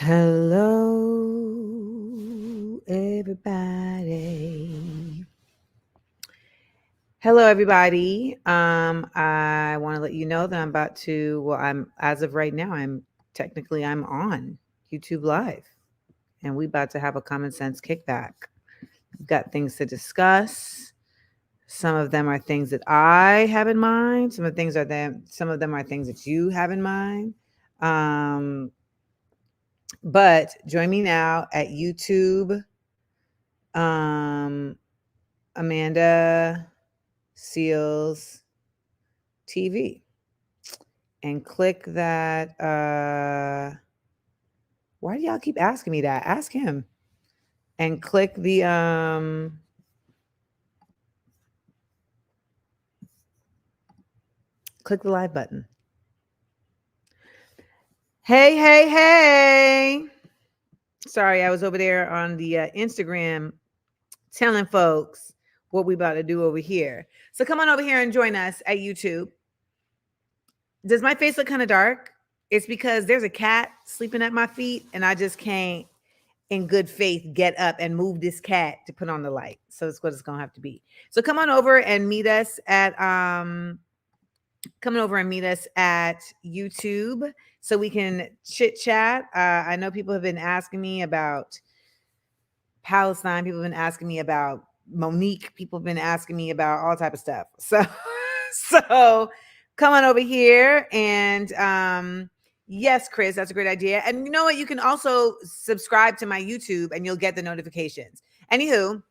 Hello, everybody. Hello, everybody. I want to let you know that I'm about to. Well, I'm as of right now. I'm on YouTube Live, and we about to have a common sense kickback. We've got things to discuss. Some of them are things that I have in mind. Some of them are things that you have in mind. But join me now at YouTube. Amanda Seals TV and click that. Why do y'all keep asking me that? Ask him and click the live button. Hey. Sorry, I was over there on the Instagram telling folks what we about to do over here. So come on over here and join us at YouTube. Does my face look kind of dark? It's because there's a cat sleeping at my feet and I just can't in good faith get up and move this cat to put on the light. So it's what it's gonna have to be. So come on over and meet us at YouTube so we can chit chat. I know people have been asking me about Palestine. People have been asking me about Monique. People have been asking me about all type of stuff. So come on over here and yes, Chris, that's a great idea. And you know what? You can also subscribe to my YouTube and you'll get the notifications. Anywho,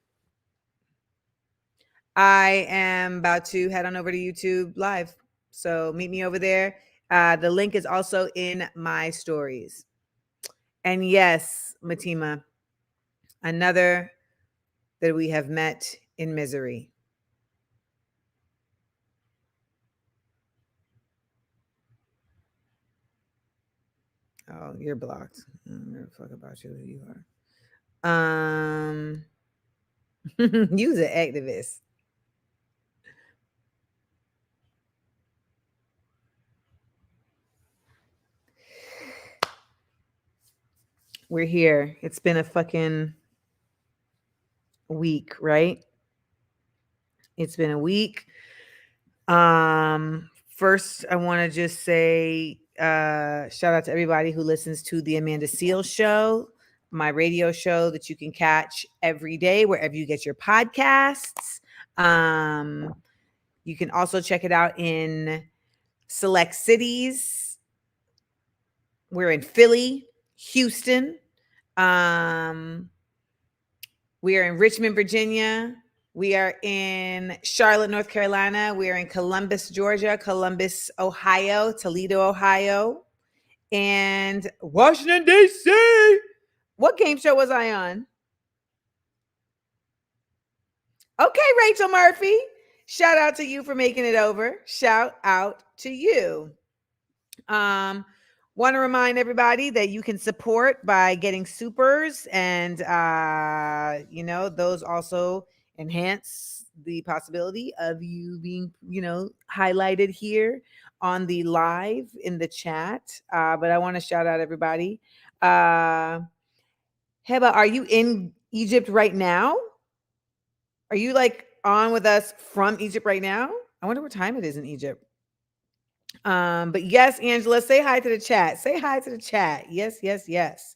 I am about to head on over to YouTube Live. So meet me over there. The link is also in my stories. And yes, Matima, another that we have met in misery. Oh, you're blocked. I don't give a fuck about you who you are. You's an activist. We're here. It's been a fucking week, right? It's been a week. First, I want to just say shout out to everybody who listens to the Amanda Seals Show, my radio show that you can catch every day wherever you get your podcasts. You can also check it out in select cities. We're in Philly, Houston. We are in Richmond, Virginia. We are in Charlotte, North Carolina. We are in Columbus, Georgia, Columbus, Ohio, Toledo, Ohio, and Washington, D.C. What game show was I on? Okay, Rachel Murphy. Shout out to you for making it over. Shout out to you. Want to remind everybody that you can support by getting supers, and those also enhance the possibility of you being highlighted here on the live in the chat. But I want to shout out everybody. Heba, are you in Egypt right now? Are you like on with us from Egypt right now? I wonder what time it is in Egypt. But yes, Angela, say hi to the chat. Say hi to the chat. Yes.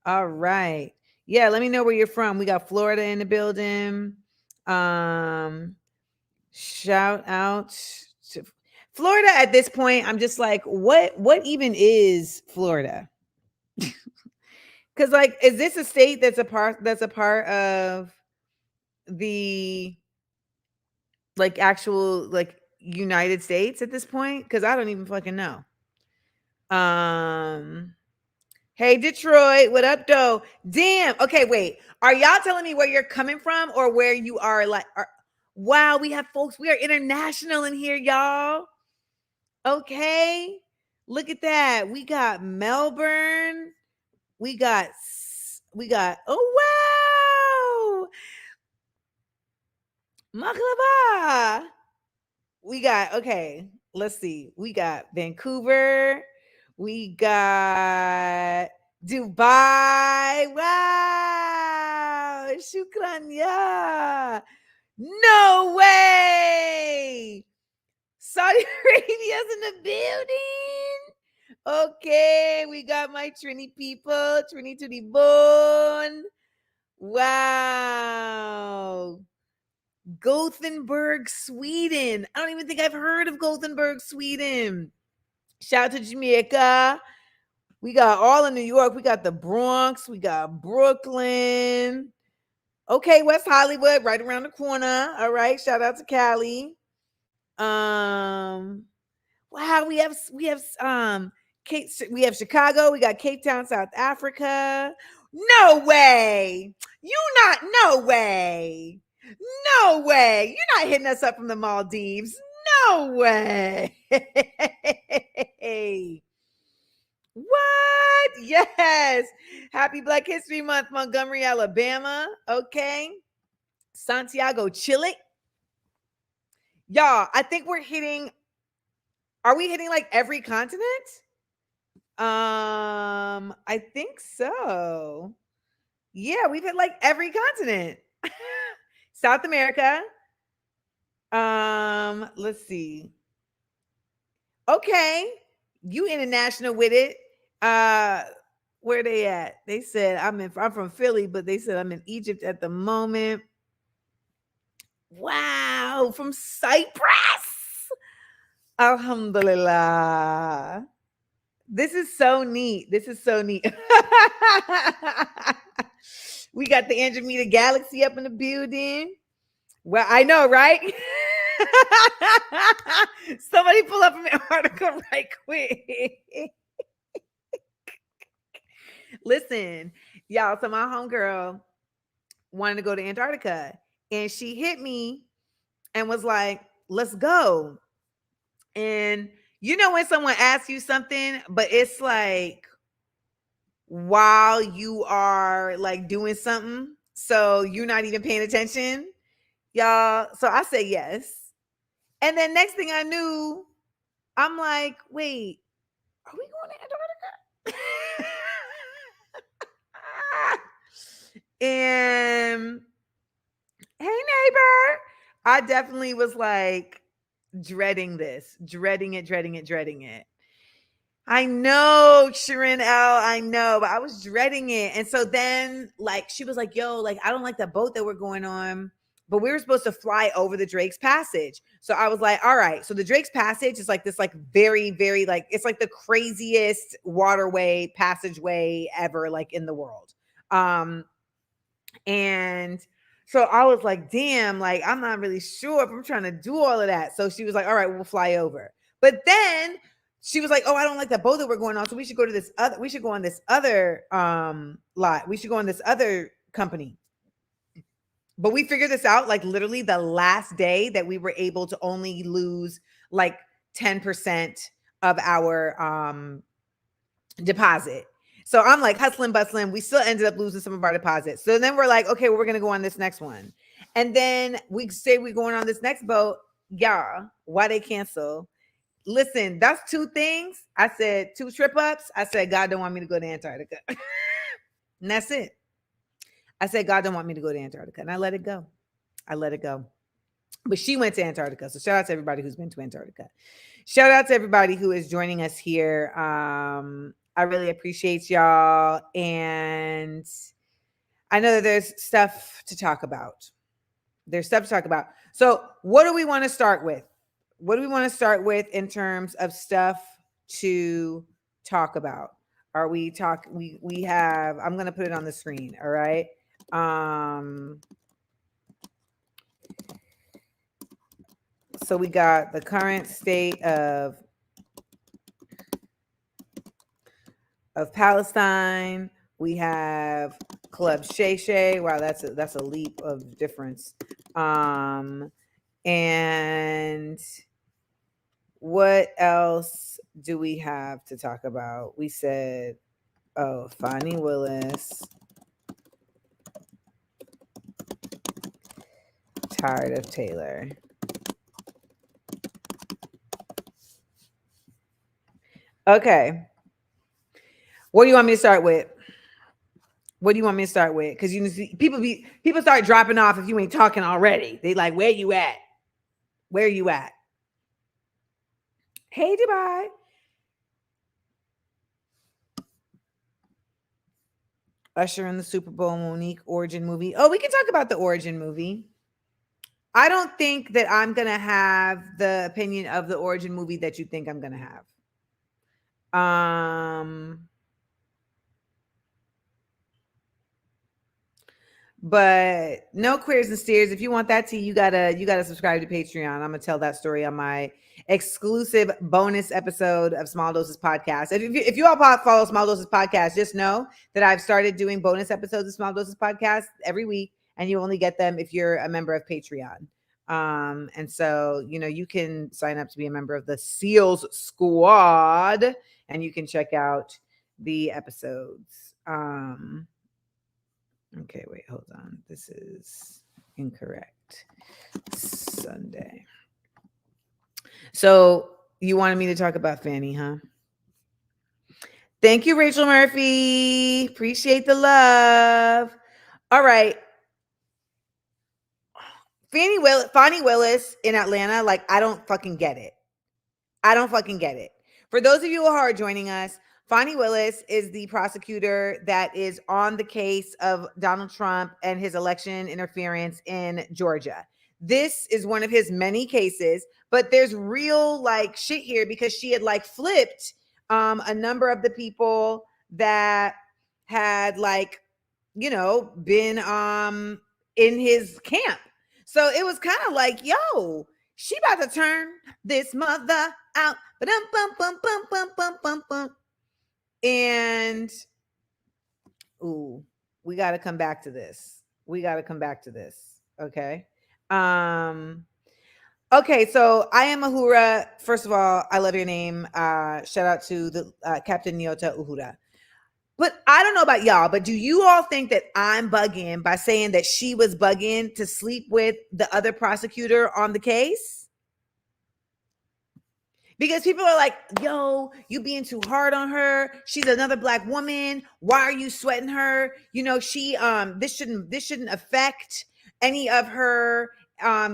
All right. Yeah, let me know where you're from. We got Florida in the building. Shout out to Florida at this point. I'm just like, what even is Florida? Cuz like, is this a state that's a part of the like actual like United States at this point? Cuz I don't even fucking know. Hey Detroit, what up, though? Damn. Okay, wait. Are y'all telling me where you're coming from or where you are? Wow, we have folks. We are international in here, y'all. Okay, look at that. We got Melbourne. We got. Oh wow, Maklava. We got. Okay, let's see. We got Vancouver. We got Dubai. Wow. Shukran. Yeah. No way. Saudi Arabia's in the building. Okay, we got my Trini people, Trini to the bone. Wow. Gothenburg, Sweden. I don't even think I've heard of Gothenburg, Sweden. Shout out to Jamaica. We got all in New York. We got the Bronx. We got Brooklyn. Okay, West Hollywood, right around the corner. All right. Shout out to Cali. Um, wow, we have Chicago, we got Cape Town, South Africa. No way. No way. No way. You're not hitting us up from the Maldives. No way. What? Yes. Happy Black History Month, Montgomery, Alabama. Okay. Santiago, Chile. Y'all, I think we're hitting. Are we hitting like every continent? I think so. Yeah, we've hit like every continent. South America. Let's see. Okay. You international with it. Where they at? They said I'm from Philly, but they said I'm in Egypt at the moment. Wow, from Cyprus. Alhamdulillah. This is so neat. This is so neat. We got the Andromeda Galaxy up in the building. Well, I know, right? Somebody pull up an article right quick. Listen, y'all. So my homegirl wanted to go to Antarctica, and she hit me and was like, "Let's go." And you know when someone asks you something, but it's like while you are like doing something, so you're not even paying attention, y'all. So I say yes. And then next thing I knew, I'm like, wait, are we going to Antarctica? And hey, neighbor, I definitely was like dreading this, dreading it, dreading it, dreading it. I know, Sharon L. I know, but I was dreading it. And so then, like, she was like, yo, like, I don't like the boat that we're going on, but we were supposed to fly over the Drake's Passage. So I was like, all right. So the Drake's Passage is like this, like, very, very, like, it's like the craziest waterway, passageway ever, like, in the world. And so I was like, damn, like, I'm not really sure if I'm trying to do all of that. So she was like, all right, we'll fly over. But then she was like, oh, I don't like that boat that we're going on. So we should go to this other, we should go on this other lot. We should go on this other company. But we figured this out like literally the last day that we were able to only lose like 10% of our deposit. So I'm like hustling, bustling. We still ended up losing some of our deposits. So then we're like, okay, well, we're going to go on this next one. And then we say we're going on this next boat. Yeah. Why they cancel? Listen, that's two things. I said 2 trip ups. I said, God don't want me to go to Antarctica. And that's it. I said, God don't want me to go to Antarctica. And I let it go. I let it go. But she went to Antarctica. So shout out to everybody who's been to Antarctica. Shout out to everybody who is joining us here. I really appreciate y'all. And I know that there's stuff to talk about. There's stuff to talk about. So what do we want to start with? What do we want to start with in terms of stuff to talk about? Are we talk we have, I'm going to put it on the screen, all right? So we got the current state of Palestine. We have Club Shay Shay. Wow, that's a leap of difference. And what else do we have to talk about? We said, oh, Fani Willis. Tired of Taylor. Okay. What do you want me to start with? What do you want me to start with? Because you see, people start dropping off if you ain't talking already. They like, where you at? Where you at? Hey, Dubai. Usher in the Super Bowl, Monique origin movie. Oh, we can talk about the origin movie. I don't think that I'm gonna have the opinion of the origin movie that you think I'm gonna have. But no queers and steers. If you want that tea, you gotta subscribe to Patreon. I'm gonna tell that story on my exclusive bonus episode of Small Doses Podcast. If you all follow Small Doses Podcast, just know that I've started doing bonus episodes of Small Doses Podcast every week, and you only get them if you're a member of Patreon. And so you can sign up to be a member of the SEALs Squad, and you can check out the episodes. Okay, wait, hold on. This is incorrect. Sunday. So you wanted me to talk about Fanny, huh? Thank you, Rachel Murphy. Appreciate the love. All right. Fannie Willis in Atlanta, like, I don't fucking get it. I don't fucking get it. For those of you who are joining us, Fani Willis is the prosecutor that is on the case of Donald Trump and his election interference in Georgia. This is one of his many cases, but there's real like shit here because she had like flipped a number of the people that had like, been in his camp. So it was kind of like, yo, she about to turn this mother out. And ooh, we got to come back to this. Okay. Okay, so I am Uhura. First of all, I love your name. Shout out to the Captain Nyota Uhura. But I don't know about y'all, but do you all think that I'm bugging by saying that she was bugging to sleep with the other prosecutor on the case? Because people are like, yo, you being too hard on her. She's another Black woman. Why are you sweating her? She this shouldn't affect any of her.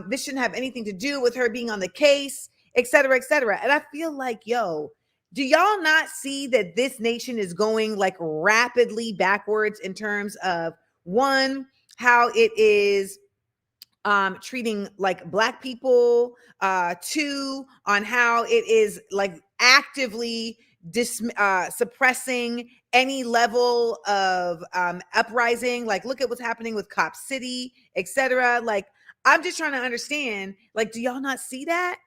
This shouldn't have anything to do with her being on the case, et cetera, et cetera. And I feel like, yo, do y'all not see that this nation is going like rapidly backwards in terms of one, how it is treating like Black people, two, on how it is like actively suppressing any level of uprising. Like, look at what's happening with Cop City, etc. Like, I'm just trying to understand, like, do y'all not see that?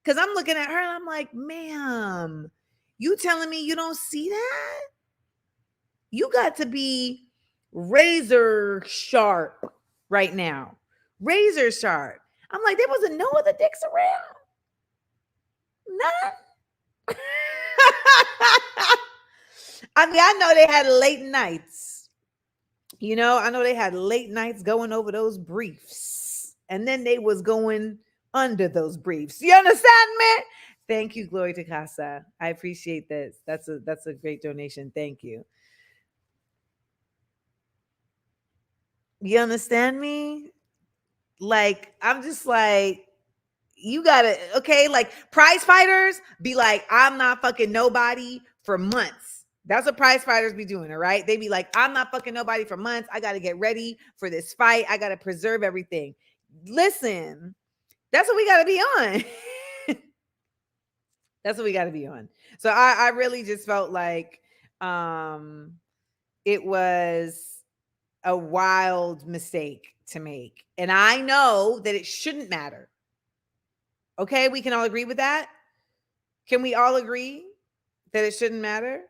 Because I'm looking at her and I'm like, ma'am, you telling me you don't see that? You got to be razor sharp right now. Razor sharp. I'm like, there wasn't no other dicks around. None. I mean, I know they had late nights. I know they had late nights going over those briefs. And then they was going under those briefs. You understand me? Thank you, Glory to Casa. I appreciate this. That's a great donation. Thank you. You understand me? Like, I'm just like, you gotta, okay, like prize fighters be like, I'm not fucking nobody for months. That's what prize fighters be doing, all right? They be like, I'm not fucking nobody for months. I gotta get ready for this fight. I gotta preserve everything. Listen, that's what we gotta be on. That's what we gotta be on. So I really just felt like it was a wild mistake to make. And I know that it shouldn't matter. Okay, we can all agree with that? Can we all agree that it shouldn't matter?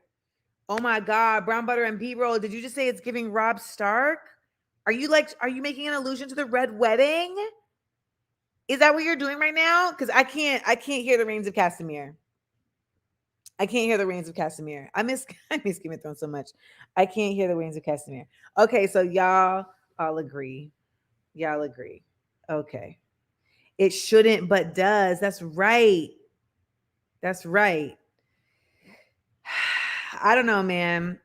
Oh my God, brown butter and B-roll. Did you just say it's giving Rob Stark? Are you making an allusion to the Red Wedding? Is that what you're doing right now? Because I can't hear the Reigns of Castamere. I can't hear the Reigns of Castamere. I miss Game of Thrones so much. I can't hear the Reigns of Castamere. Okay, so y'all all agree. Y'all agree. Okay. It shouldn't, but does. That's right. That's right. I don't know, man.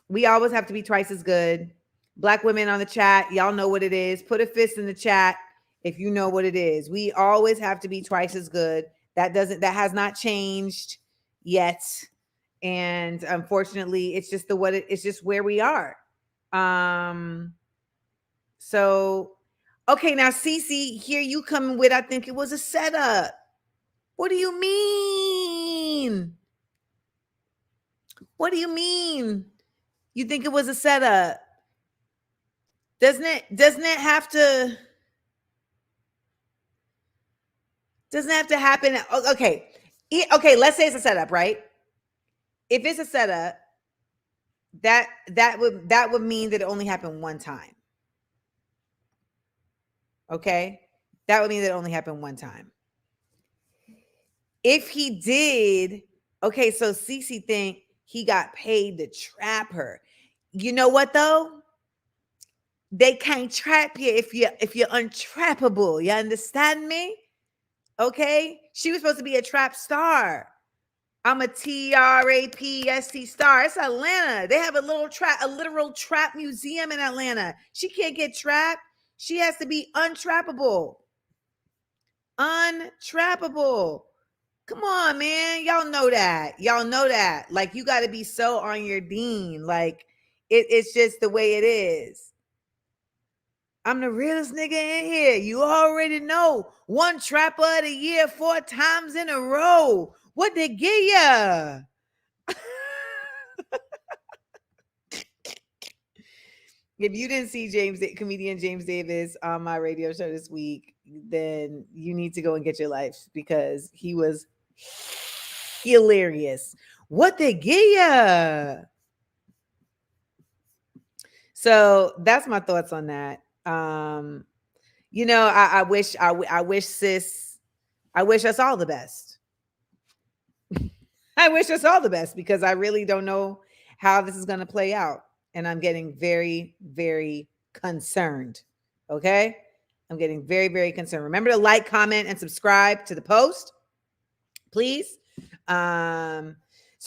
We always have to be twice as good. Black women on the chat, y'all know what it is. Put a fist in the chat if you know what it is. We always have to be twice as good. That has not changed yet. And unfortunately, it's just it's just where we are. So okay, now Cece, here you coming with, I think it was a setup. What do you mean? What do you mean? You think it was a setup? Doesn't it have to happen? Okay. Okay, let's say it's a setup, right? If it's a setup, that would mean that it only happened one time. Okay? That would mean that it only happened one time. If he did, okay, so Cece think he got paid to trap her. You know what though? They can't trap you if you're untrappable. You understand me? Okay? She was supposed to be a trap star. I'm a TRAPST star. It's Atlanta. They have a literal trap museum in Atlanta. She can't get trapped. She has to be untrappable. Untrappable. Come on, man. Y'all know that. Y'all know that. Like, you got to be so on your dean. Like, it's just the way it is. I'm the realest nigga in here. You already know. One trapper of the year 4 times in a row. What they give ya? If you didn't see comedian James Davis on my radio show this week, then you need to go and get your life, because he was hilarious. What they give ya? So that's my thoughts on that. You know, I wish sis, I wish us all the best. I wish us all the best, because I really don't know how this is going to play out. And I'm getting very, very concerned. Okay? I'm getting very, very concerned. Remember to like, comment, and subscribe to the post, please. So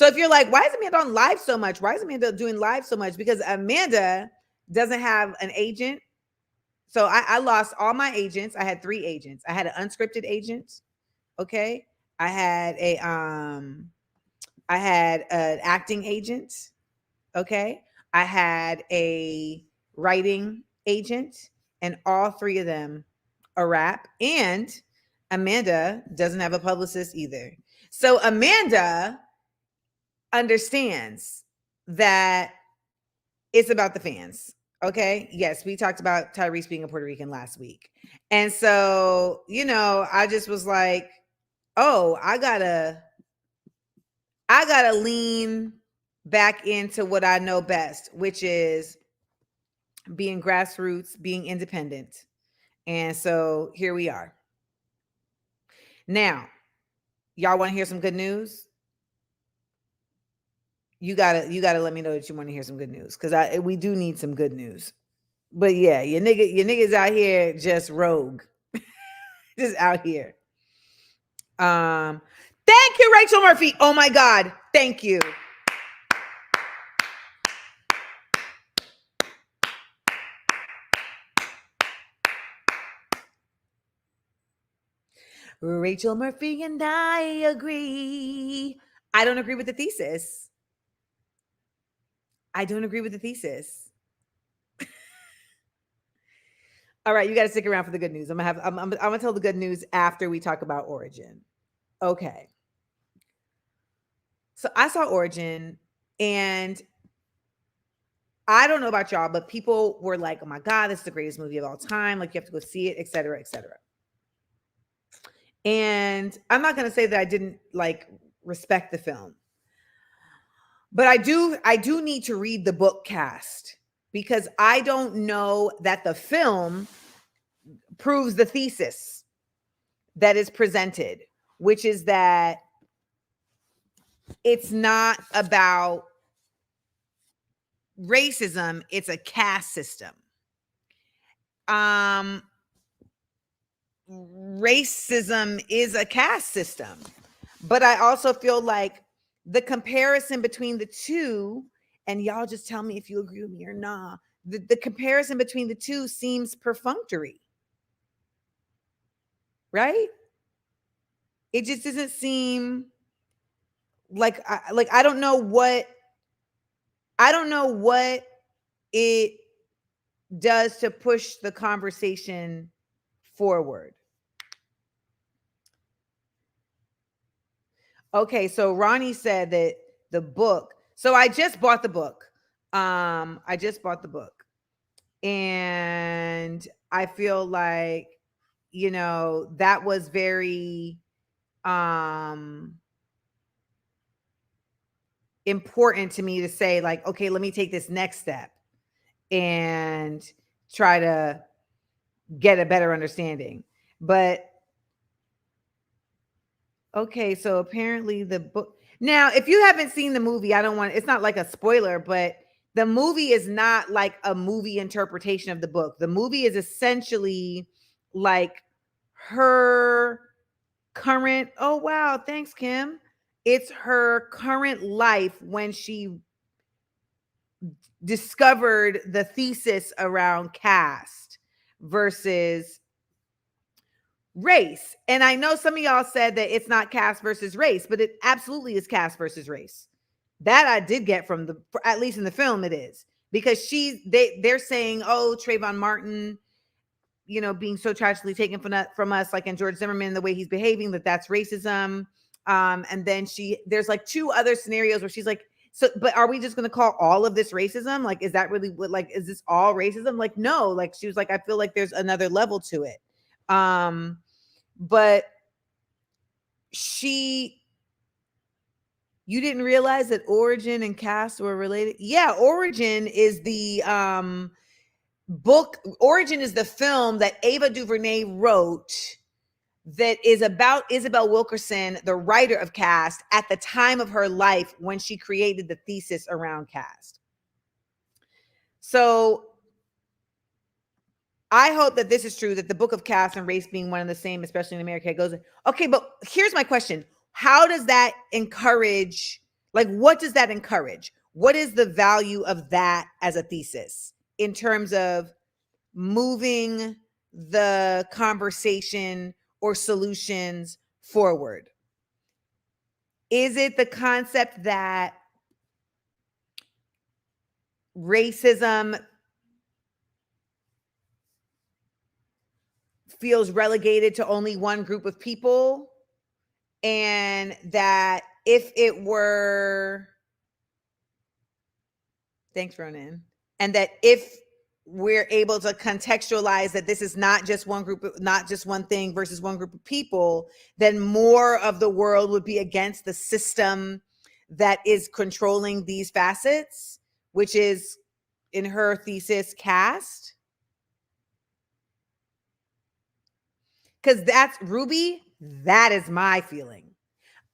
if you're like, why is Amanda on live so much? Why is Amanda doing live so much? Because Amanda doesn't have an agent. So I lost all my agents. I had 3 agents. I had an unscripted agent. Okay. I had an acting agent. Okay. I had a writing agent, and all 3 of them are rap. And Amanda doesn't have a publicist either. So Amanda understands that it's about the fans. Okay. Yes, we talked about Tyrese being a Puerto Rican last week. And so, you know, I just was like, oh, I gotta lean back into what I know best, which is being grassroots, being independent. And so here we are. Now, y'all want to hear some good news? You gotta let me know that you want to hear some good news, because we do need some good news. But yeah, your niggas out here just rogue. Just out here. Thank you, Rachel Murphy. Oh my God. Thank you. Rachel Murphy and I agree. I don't agree with the thesis. I don't agree with the thesis. All right, you got to stick around for the good news. I'm gonna tell the good news after we talk about Origin. Okay. So I saw Origin, and I don't know about y'all, but people were like, "Oh my God, this is the greatest movie of all time! Like, you have to go see it, etc., etc." And I'm not gonna say that I didn't like respect the film, but I do need to read the book cast, because I don't know that the film proves the thesis that is presented, which is that it's not about racism, it's a caste system. Racism is a caste system, but I also feel like the comparison between the two, and y'all just tell me if you agree with me or not, the comparison between the two seems perfunctory, right? It just doesn't seem like I don't know what it does to push the conversation forward. Okay, so Ronnie said that the book. So I just bought the book. I just bought the book. And I feel like, that was very important to me to say, like, okay, let me take this next step and try to get a better understanding. But okay, so apparently the book. Now, if you haven't seen the movie, I don't want it's not like a spoiler, but the movie is not like a movie interpretation of the book. The movie is essentially like her current, oh wow, thanks Kim. It's her current life when she discovered the thesis around caste versus race. And I know some of y'all said that it's not caste versus race, but it absolutely is caste versus race. That I did get from at least in the film, it is because they're saying, oh, Trayvon Martin, being so tragically taken from us, like in George Zimmerman, the way he's behaving, that's racism. And then there's like two other scenarios where she's like, so, but are we just going to call all of this racism? Like, is that really what, like, is this all racism? Like, no, like she was like, I feel like there's another level to it. But you didn't realize that origin and caste were related? Yeah, Origin is the book. Origin is the film that Ava DuVernay wrote that is about Isabel Wilkerson, the writer of caste, at the time of her life when she created the thesis around caste. So I hope that this is true, that the book of caste and race being one and the same, especially in America, goes, okay, but here's my question. How does that encourage, like, what does that encourage? What is the value of that as a thesis in terms of moving the conversation or solutions forward? Is it the concept that racism feels relegated to only one group of people, and that if it were, thanks Ronan, and that if we're able to contextualize that this is not just one group, not just one thing versus one group of people, then more of the world would be against the system that is controlling these facets, which is, in her thesis, caste. Because that's Ruby, that is my feeling.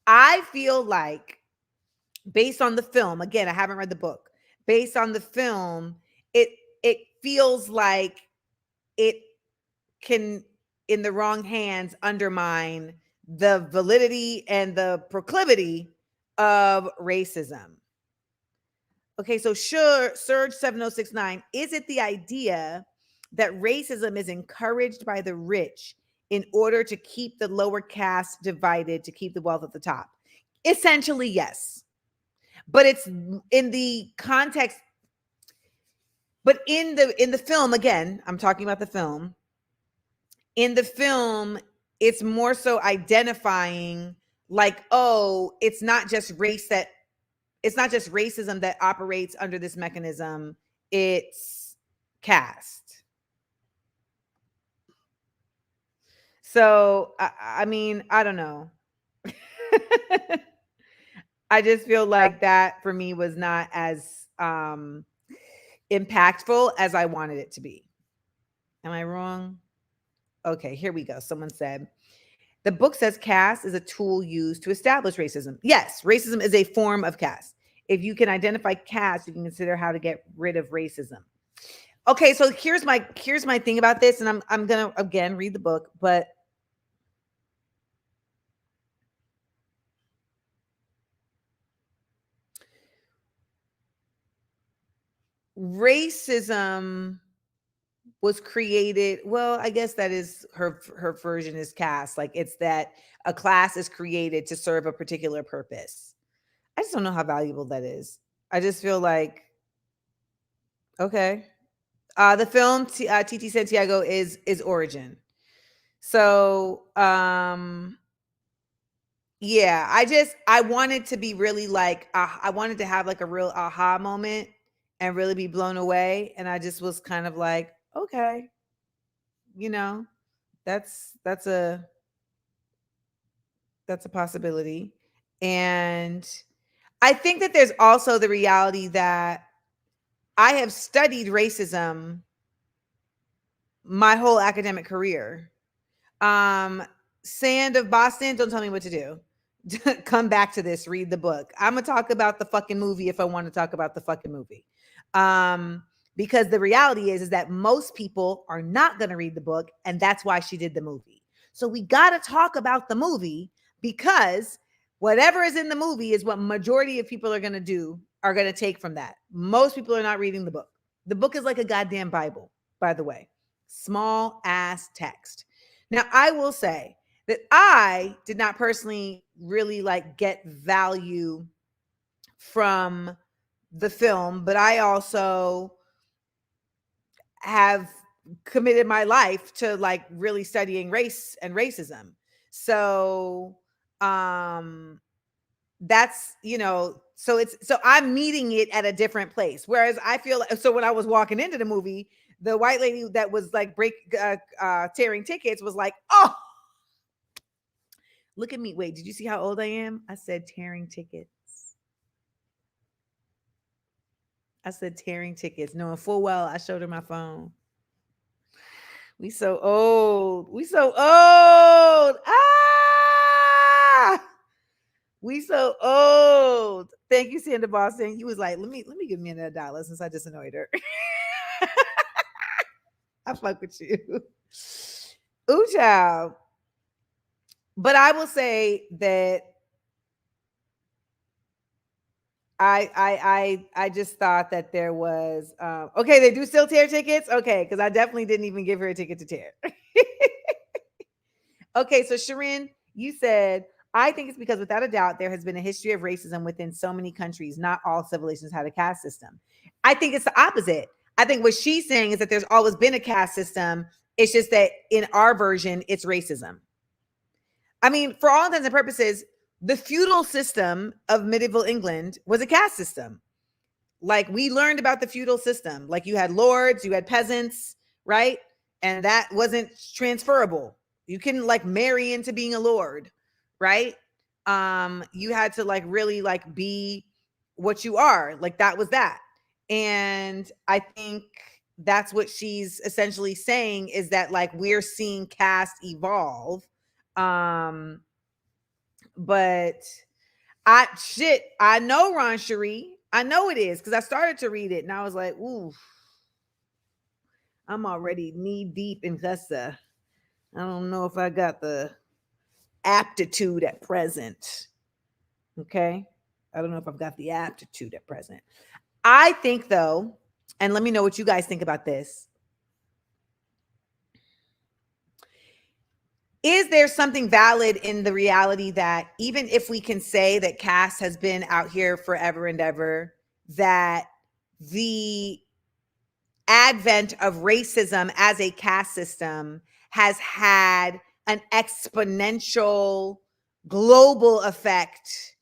I feel like, based on the film, again, I haven't read the book, based on the film, it feels like it can, in the wrong hands, undermine the validity and the proclivity of racism. Okay, so sure, Surge 7069, is it the idea that racism is encouraged by the rich in order to keep the lower caste divided, to keep the wealth at the top? Essentially, yes. But it's in the context, but in the film, again, I'm talking about the film. In the film, it's more so identifying, like, oh, it's not just racism that operates under this mechanism, it's caste. So I mean, I don't know. I just feel like that for me was not as impactful as I wanted it to be. Am I wrong? Okay, here we go. Someone said, the book says caste is a tool used to establish racism. Yes, racism is a form of caste. If you can identify caste, you can consider how to get rid of racism. Okay, so here's my thing about this, and I'm gonna again read the book, but racism was created, well, I guess that is her version is caste. Like it's that a class is created to serve a particular purpose. I just don't know how valuable that is. I just feel like, okay. The film TT Santiago is Origin. So, yeah, I wanted to be really like I wanted to have like a real aha moment and really be blown away, and I just was kind of like, okay, you know, that's that's a that's a possibility. And I think that there's also the reality that I have studied racism my whole academic career. Um, Sand of Boston, don't tell me what to do. Come back to this, read the book. I'm gonna talk about the fucking movie if I want to talk about the fucking movie. Um, because the reality is that most people are not gonna read the book, and that's why she did the movie. So we gotta talk about the movie because whatever is in the movie is what majority of people are gonna take from that. Most people are not reading the book. The book is like a goddamn Bible, by the way. Small ass text. Now, I will say that I did not personally really like get value from the film, but I also have committed my life to like really studying race and racism. So, um that's, so I'm meeting it at a different place. Whereas I feel like, so when I was walking into the movie, the white lady that was like tearing tickets was like, "Oh, look at me. Wait, did you see how old I am?" I said tearing tickets. I said tearing tickets, knowing full well I showed her my phone. We so old. We so old. Ah, we so old. Thank you, Sandra Boston. You was like, let me give me another dollar since I just annoyed her. I fuck with you. Ooh, child. But I will say that I just thought that there was okay, they do still tear tickets. Okay, because I definitely didn't even give her a ticket to tear. Okay, so Sharon, you said, I think it's because without a doubt there has been a history of racism within so many countries. Not all civilizations had a caste system. I think it's the opposite. I think what she's saying is that there's always been a caste system. It's just that in our version, it's racism. I mean, for all intents and purposes, the feudal system of medieval England was a caste system. Like we learned about the feudal system. Like you had lords, you had peasants, right? And that wasn't transferable. You couldn't like marry into being a lord, right? You had to like really like be what you are. Like that was that. And I think that's what she's essentially saying is that like we're seeing caste evolve. Um, but I know Ron Cherie. I know it is because I started to read it and I was like, ooh, I'm already knee deep in Cussa. I don't know if I got the aptitude at present. Okay. I don't know if I've got the aptitude at present. I think though, and let me know what you guys think about this. Is there something valid in the reality that even if we can say that caste has been out here forever and ever, that the advent of racism as a caste system has had an exponential global effect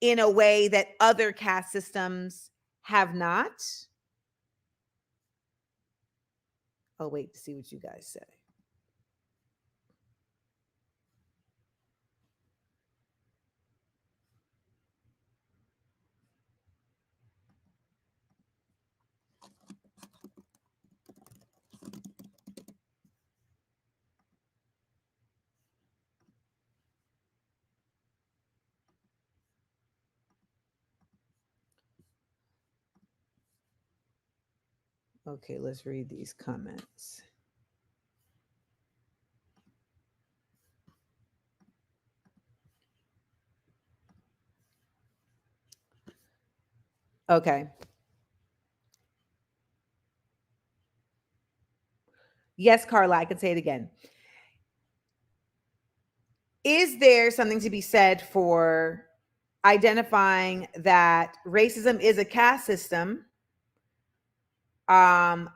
in a way that other caste systems have not? I'll wait to see what you guys say. Okay, let's read these comments. Okay. Yes, Carla, I can say it again. Is there something to be said for identifying that racism is a caste system? Um,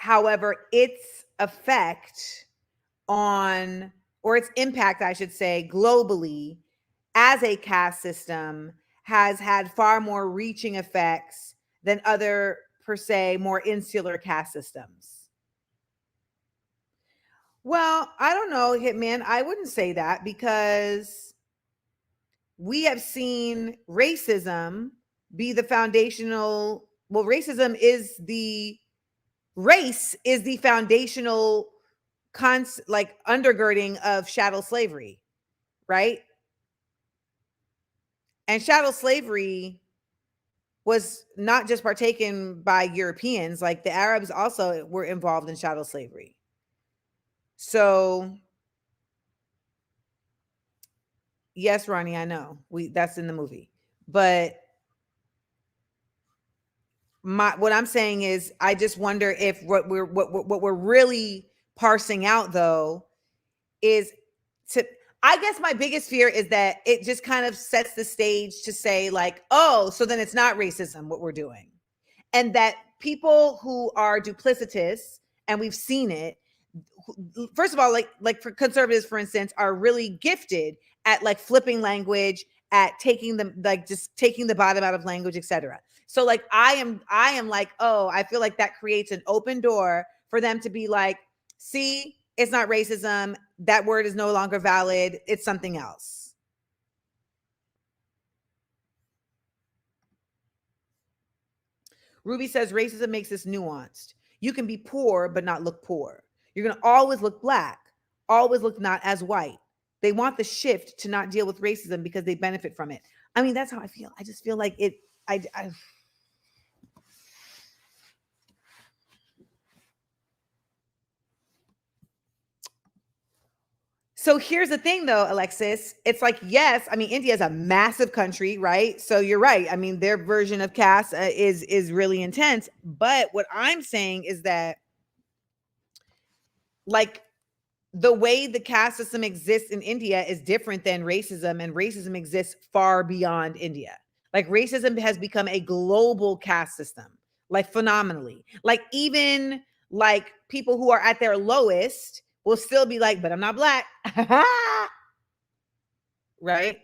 However, its effect on, or its impact, I should say, globally as a caste system has had far more reaching effects than other, per se, more insular caste systems. Well, I don't know, Hitman. I wouldn't say that because we have seen racism be the foundational. Well, race is the foundational like undergirding of chattel slavery, right? And chattel slavery was not just partaken by Europeans, like the Arabs also were involved in chattel slavery. So, yes, Ronnie, I know. That's in the movie. But what I'm saying is I just wonder if what we're really parsing out though is to, I guess my biggest fear is that it just kind of sets the stage to say like, oh, so then it's not racism what we're doing. And that people who are duplicitous, and we've seen it, first of all, like for conservatives, for instance, are really gifted at like flipping language, at taking them, like just taking the bottom out of language, etc. So like I am like, oh, I feel like that creates an open door for them to be like, see, it's not racism. That word is no longer valid. It's something else. Ruby says racism makes this nuanced. You can be poor but not look poor. You're going to always look black, always look not as white. They want the shift to not deal with racism because they benefit from it. I mean, that's how I feel. I just feel like it. I So here's the thing though, Alexis. It's like, yes, I mean, India is a massive country, right? So you're right. I mean, their version of caste is really intense. But what I'm saying is that, like, the way the caste system exists in India is different than racism, and racism exists far beyond India. Like, racism has become a global caste system, like phenomenally. Like, even like people who are at their lowest will still be like, but I'm not black. Right?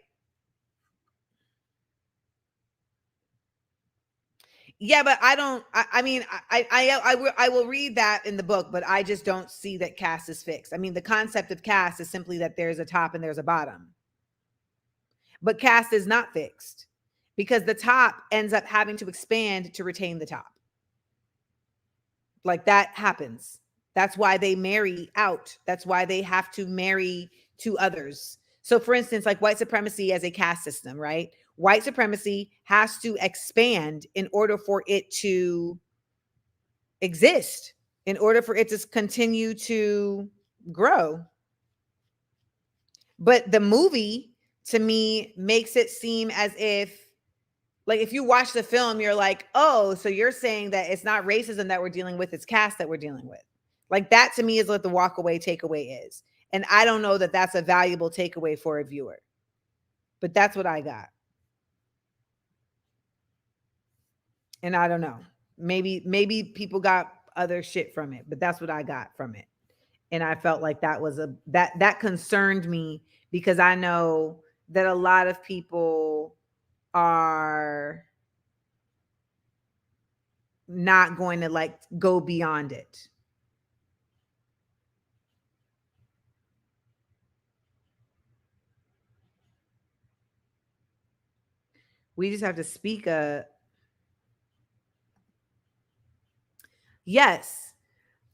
Yeah, but I don't. I mean, I will read that in the book, but I just don't see that caste is fixed. I mean, the concept of caste is simply that there's a top and there's a bottom, but caste is not fixed because the top ends up having to expand to retain the top. Like that happens. That's why they marry out. That's why they have to marry to others. So, for instance, like white supremacy as a caste system, right? White supremacy has to expand in order for it to exist, in order for it to continue to grow. But the movie to me makes it seem as if, like, if you watch the film, you're like, oh, so you're saying that it's not racism that we're dealing with, it's caste that we're dealing with. Like, that to me is what the walk away takeaway is. And I don't know that that's a valuable takeaway for a viewer, but that's what I got. And I don't know. Maybe people got other shit from it, but that's what I got from it. And I felt like that was that concerned me because I know that a lot of people are not going to like go beyond it. We just have to speak a yes.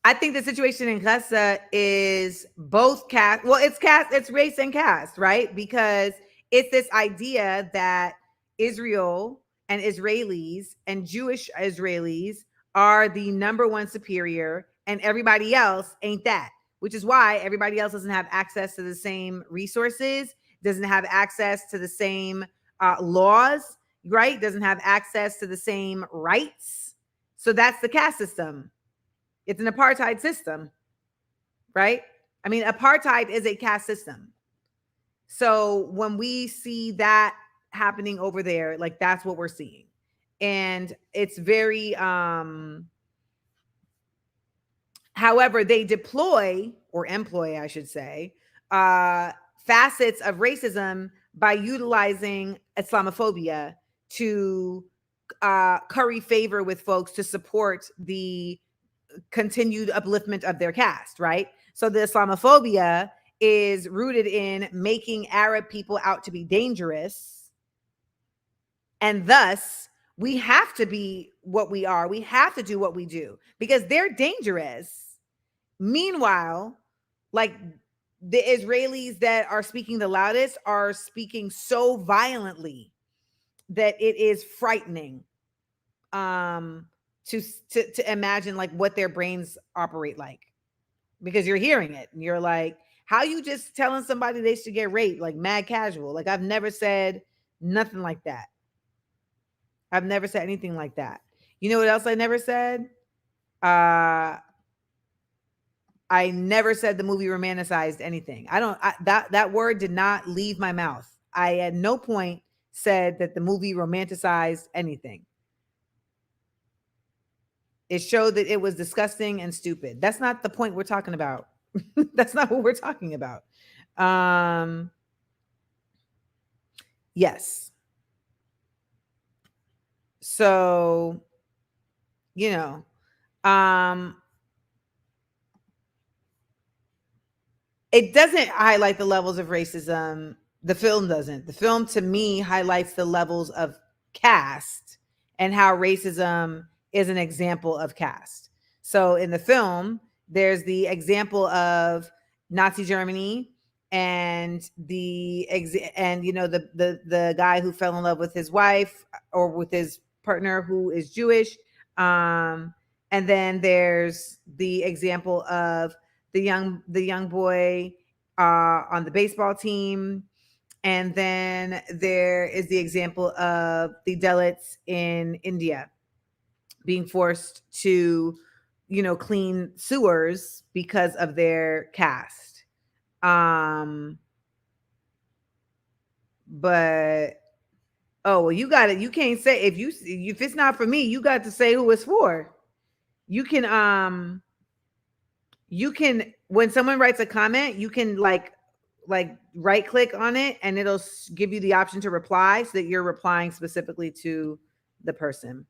I think the situation in Gaza is both caste. Well, it's caste, it's race and caste, right? Because it's this idea that Israel and Israelis and Jewish Israelis are the number one superior, and everybody else ain't that. Which is why everybody else doesn't have access to the same resources, doesn't have access to the same laws, right? Doesn't have access to the same rights. So that's the caste system. It's an apartheid system. right? I mean, apartheid is a caste system. So when we see that happening over there, like that's what we're seeing. And it's very however, they deploy or employ, I should say, facets of racism by utilizing Islamophobia to curry favor with folks to support the continued upliftment of their caste, right? So the Islamophobia is rooted in making Arab people out to be dangerous. And thus, we have to be what we are. We have to do what we do because they're dangerous. Meanwhile, like the Israelis that are speaking the loudest are speaking so violently that it is frightening to imagine like what their brains operate like, because you're hearing it and you're like, how you just telling somebody they should get raped like mad casual? Like I've never said nothing like that. I've never said anything like that. You know what else I never said? Uh I never said the movie romanticized anything. That word did not leave my mouth. I at no point said that the movie romanticized anything. It showed that it was disgusting and stupid. That's not the point we're talking about. That's not what we're talking about. Yes. So, you know, it doesn't highlight the levels of racism. The film doesn't. The film to me highlights the levels of caste and how racism is an example of caste. So in the film, there's the example of Nazi Germany and the guy who fell in love with his wife or with his partner who is Jewish. And then there's the example of the young boy on the baseball team. And then there is the example of the Dalits in India being forced to, clean sewers because of their caste. But oh well, you got it. You can't say if it's not for me, you got to say who it's for. You can when someone writes a comment, you can like right click on it and it'll give you the option to reply so that you're replying specifically to the person.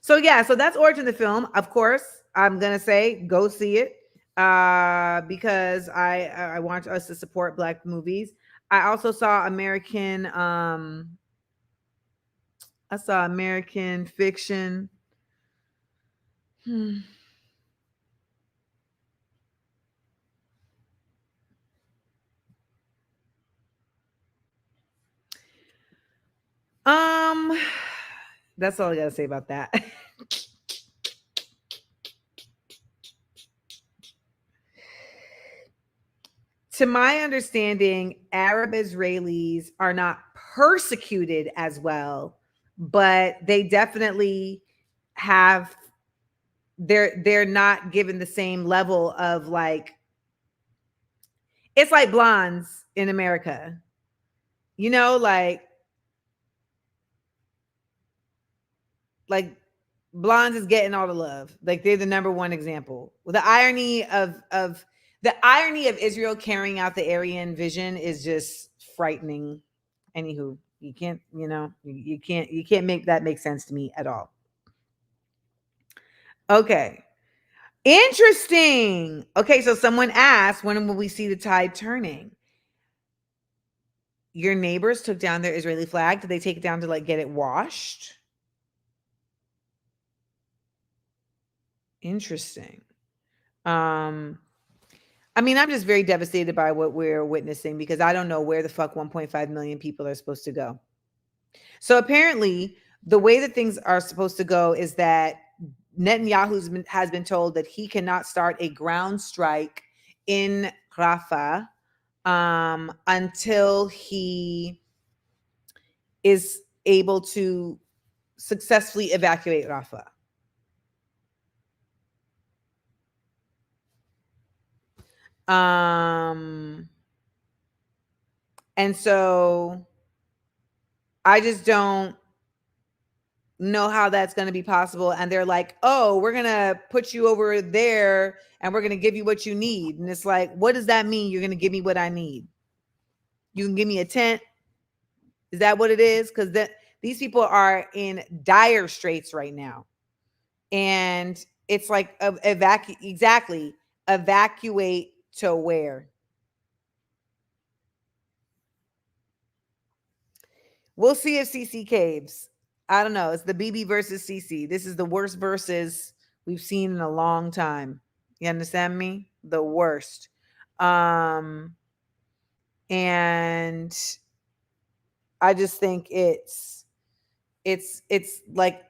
So yeah, so that's origin of the film. Of course, I'm gonna say go see it because I want us to support Black movies. I also saw American Fiction. That's all I gotta say about that. To my understanding, Arab Israelis are not persecuted as well, but they definitely have they're not given the same level of like, it's like blondes in America. Like blondes is getting all the love. Like they're the number one example. Well, the irony of Israel carrying out the Aryan vision is just frightening. Anywho, you can't, you can't make that make sense to me at all. Okay. Interesting. Okay, so someone asked, when will we see the tide turning? Your neighbors took down their Israeli flag. Did they take it down to like get it washed? Interesting. I mean, I'm just very devastated by what we're witnessing because I don't know where the fuck 1.5 million people are supposed to go. So apparently, the way that things are supposed to go is that Netanyahu has been told that he cannot start a ground strike in Rafah until he is able to successfully evacuate Rafah. And so I just don't know how that's going to be possible. And they're like, oh, we're going to put you over there and we're going to give you what you need. And it's like, what does that mean? You're going to give me what I need? You can give me a tent. Is that what it is? Because these people are in dire straits right now. And it's like exactly, evacuate to where? We'll see if CC caves. I don't know. It's the BB versus CC. This is the worst versus we've seen in a long time. You understand me? The worst. And I just think it's like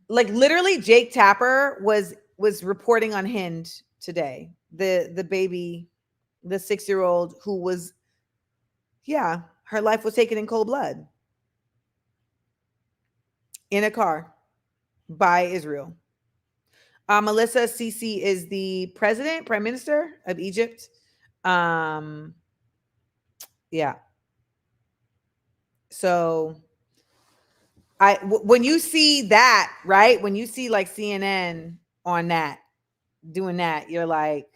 literally Jake Tapper was reporting on Hind today. The baby, the 6-year-old who was, yeah, her life was taken in cold blood in a car by Israel. Melissa Sisi is the prime minister of Egypt. Um, yeah. So when you see that, right? When you see like CNN on that, doing that, you're like,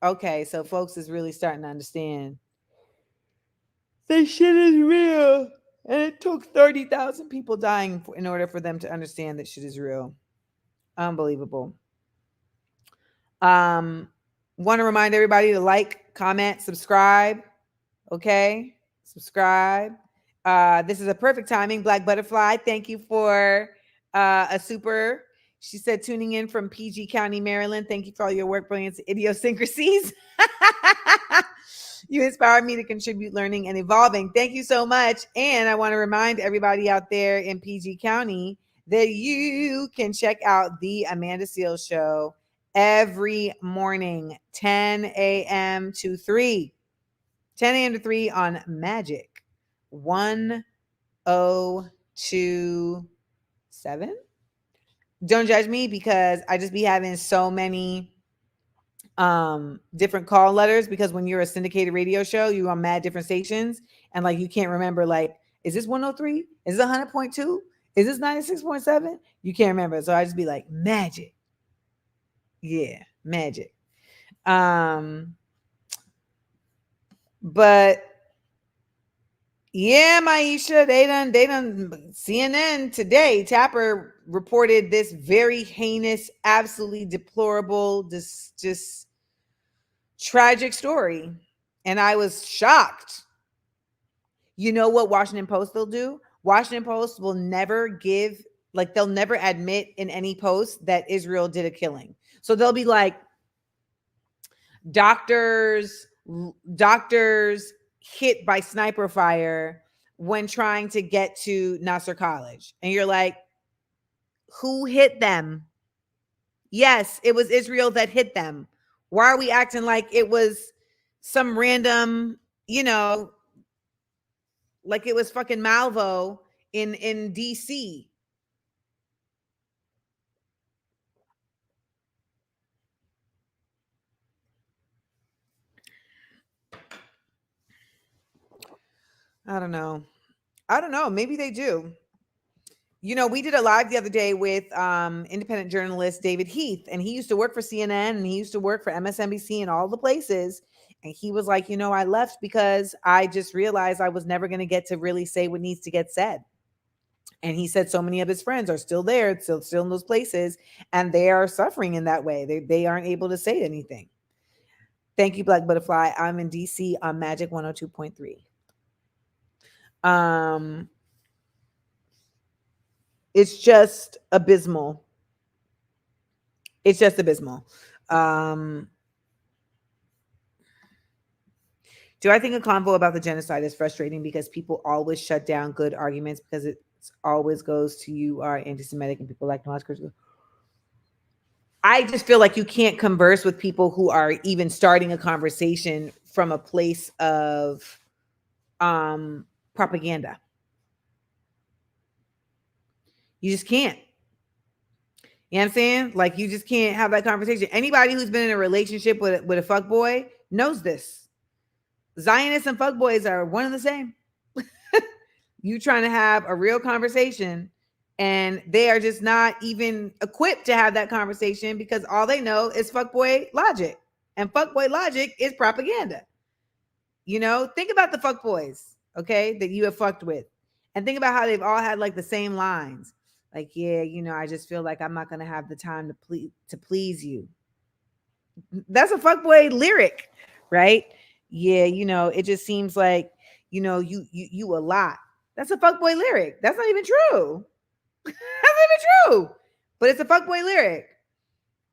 okay, so folks is really starting to understand this shit is real. And it took 30,000 people dying in order for them to understand that shit is real. Unbelievable. Want to remind everybody to like, comment, subscribe. Okay, subscribe. This is a perfect timing. Black Butterfly, thank you for a super. She said, tuning in from PG County, Maryland. Thank you for all your work, brilliance, idiosyncrasies. You inspired me to contribute, learning, and evolving. Thank you so much. And I want to remind everybody out there in PG County that you can check out the Amanda Seales Show every morning, 10 a.m. to 3. 10 a.m. to 3 on Magic 1027. Don't judge me because I just be having so many different call letters, because when you're a syndicated radio show, you're on mad different stations and like you can't remember, like, is this 103? Is this 100.2? Is this 96.7? You can't remember. So I just be like, Magic. Yeah, Magic. But yeah, Maisha, they done CNN today. Tapper reported this very heinous, absolutely deplorable, just tragic story. And I was shocked. You know what Washington Post will do? Washington Post will never give, like, they'll never admit in any post that Israel did a killing. So they'll be like, doctors hit by sniper fire when trying to get to Nasser College. And you're like, who hit them? Yes, it was Israel that hit them. Why are we acting like it was some random, like it was fucking Malvo in DC? I don't know. Maybe they do. We did a live the other day with independent journalist David Heath, and he used to work for CNN and he used to work for MSNBC and all the places. And he was like, I left because I just realized I was never going to get to really say what needs to get said. And he said so many of his friends are still there, still in those places, and they are suffering in that way. They aren't able to say anything. Thank you, Black Butterfly. I'm in DC on Magic 102.3. It's just abysmal. It's just abysmal. Do I think a convo about the genocide is frustrating because people always shut down good arguments because it always goes to you are anti-Semitic and people like knowledge critical? I just feel like you can't converse with people who are even starting a conversation from a place of propaganda. You just can't. You know what I'm saying? Like you just can't have that conversation. Anybody who's been in a relationship with a fuck boy knows this. Zionists and fuck boys are one and the same. You trying to have a real conversation and they are just not even equipped to have that conversation because all they know is fuckboy logic. And fuckboy logic is propaganda. You know, think about the fuckboys, okay, that you have fucked with. And think about how they've all had like the same lines. Like, yeah, you know, I just feel like I'm not gonna have the time to please you. That's a fuckboy lyric, right? Yeah, you know, it just seems like, you know, you a lot. That's a fuckboy lyric. That's not even true. That's not even true. But it's a fuckboy lyric.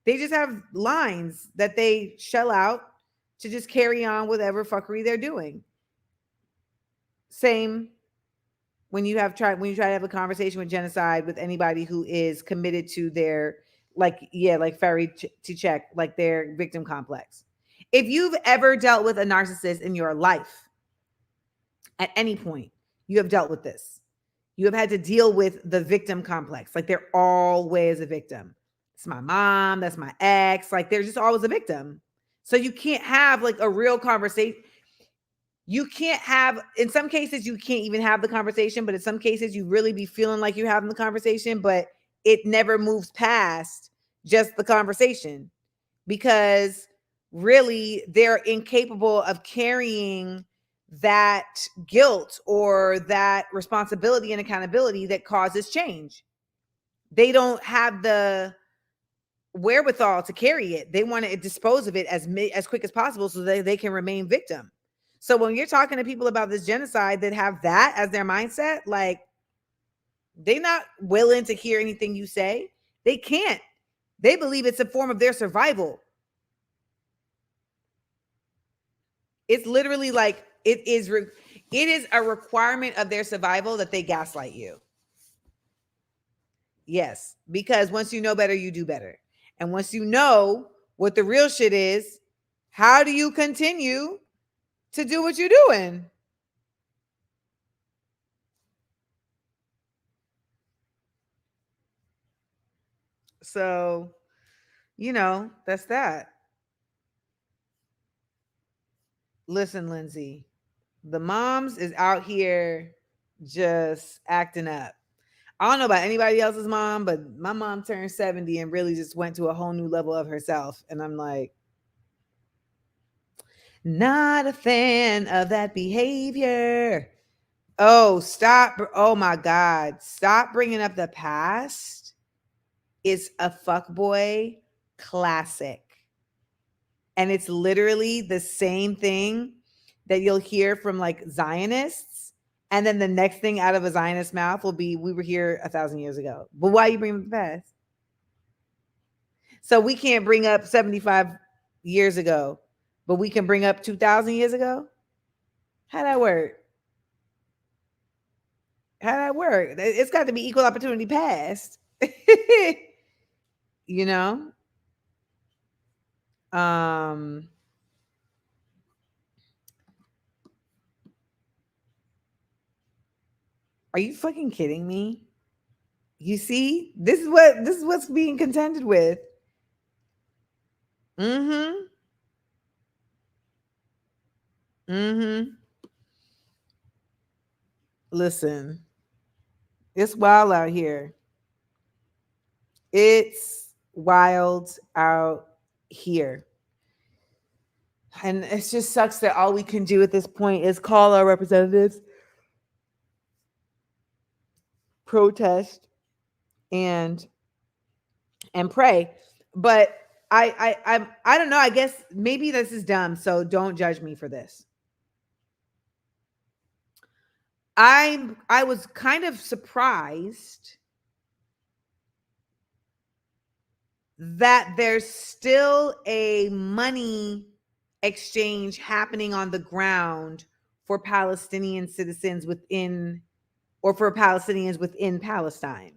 They just have lines that they shell out to just carry on whatever fuckery they're doing. Same when you try to have a conversation with genocide with anybody who is committed to their like Ferry to check like their victim complex. If you've ever dealt with a narcissist in your life at any point, you have dealt with this. You have had to deal with the victim complex. Like they're always a victim. It's my mom, that's my ex. Like they're just always a victim. So you can't have like a real conversation. You can't have, in some cases, you can't even have the conversation, but in some cases, you really be feeling like you're having the conversation, but it never moves past just the conversation because really they're incapable of carrying that guilt or that responsibility and accountability that causes change. They don't have the wherewithal to carry it. They want to dispose of it as quick as possible so that they can remain victim. So when you're talking to people about this genocide that have that as their mindset, like they're not willing to hear anything you say. They can't. They believe it's a form of their survival. It's literally like it is a requirement of their survival that they gaslight you. Yes, because once you know better, you do better. And once you know what the real shit is, how do you continue to do what you're doing? So, you know, that's that. Listen, Lindsay, the moms is out here just acting up. I don't know about anybody else's mom, but my mom turned 70 and really just went to a whole new level of herself. And I'm like, not a fan of that behavior. Oh, stop. Oh my God. Stop bringing up the past. It's a fuckboy classic. And it's literally the same thing that you'll hear from like Zionists. And then the next thing out of a Zionist mouth will be, we were here 1,000 years ago. But why you bring up the past? So we can't bring up 75 years ago, but we can bring up 2,000 years ago? How that work? How that work? It's got to be equal opportunity past. You know? Um Are you fucking kidding me? You see? This is what's being contended with. Mhm. Mhm. Listen. It's wild out here. It's wild out here. And it just sucks that all we can do at this point is call our representatives, protest, and pray. But I don't know. I guess maybe this is dumb, so don't judge me for this. I was kind of surprised that there's still a money exchange happening on the ground for Palestinian citizens within or for Palestinians within Palestine.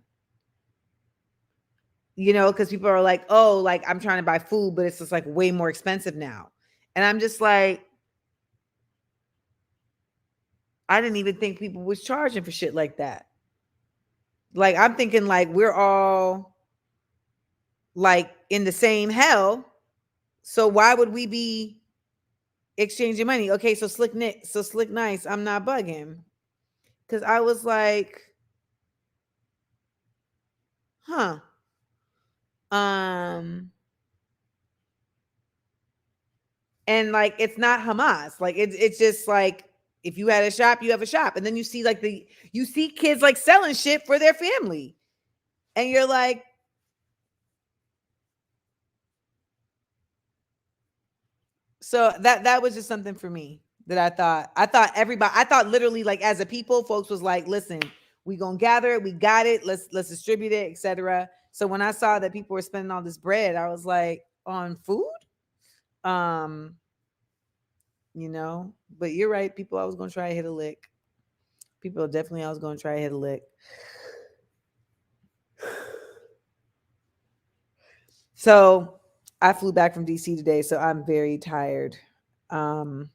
You know, because people are like, oh, like I'm trying to buy food, but it's just like way more expensive now. And I'm just like, I didn't even think people was charging for shit like that. Like I'm thinking like we're all like in the same hell. So why would we be exchanging money? Okay, so Slick Nice, I'm not bugging. Cause I was like, huh. Um and like it's not Hamas. Like it's just like if you had a shop, you have a shop. And then you see like you see kids like selling shit for their family. And you're like, so that was just something for me that I thought literally like as a people, folks was like, listen, we gonna gather it, we got it, let's distribute it, etc. So when I saw that people were spending all this bread, I was like, on food? Um, you know, but you're right, people I was gonna try to hit a lick. People definitely I was gonna try to hit a lick. So I flew back from DC today, so I'm very tired. Um,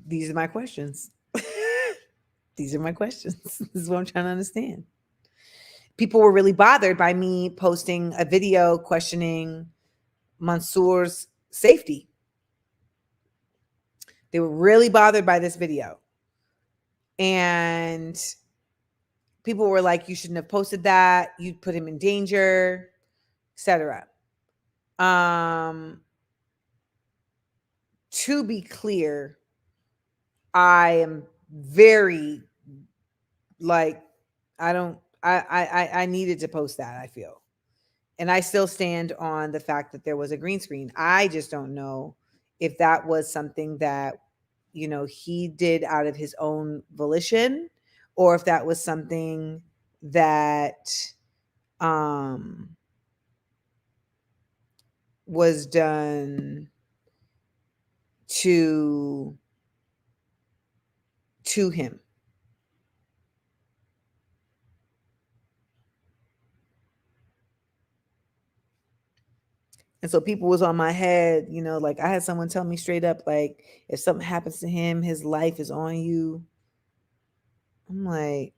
these are my questions. These are my questions. This is what I'm trying to understand. People were really bothered by me posting a video questioning Mansour's safety. They were really bothered by this video. And people were like, you shouldn't have posted that. You'd put him in danger, etc. To be clear, I am very like I needed to post that, I feel. And I still stand on the fact that there was a green screen. I just don't know if that was something that, you know, he did out of his own volition or if that was something that um was done to him. And so people was on my head, you know, like I had someone tell me straight up, like, if something happens to him, his life is on you. I'm like,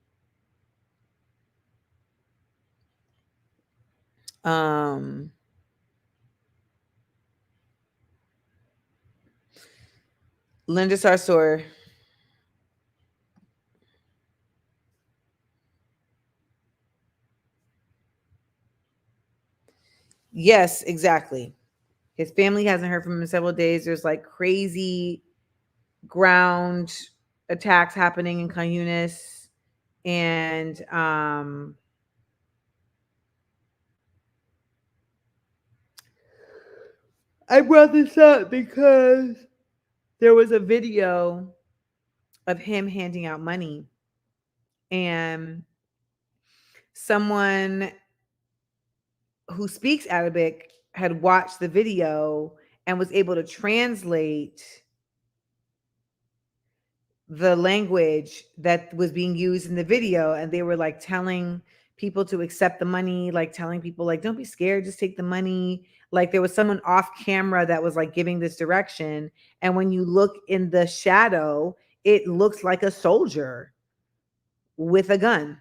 um, Linda Sarsour. Yes, exactly. His family hasn't heard from him in several days. There's like crazy ground attacks happening in Khan Yunis. And I brought this up because there was a video of him handing out money, and someone who speaks Arabic had watched the video and was able to translate the language that was being used in the video. And they were like telling people to accept the money, like telling people like, don't be scared, just take the money. Like there was someone off camera that was like giving this direction. And when you look in the shadow, it looks like a soldier with a gun.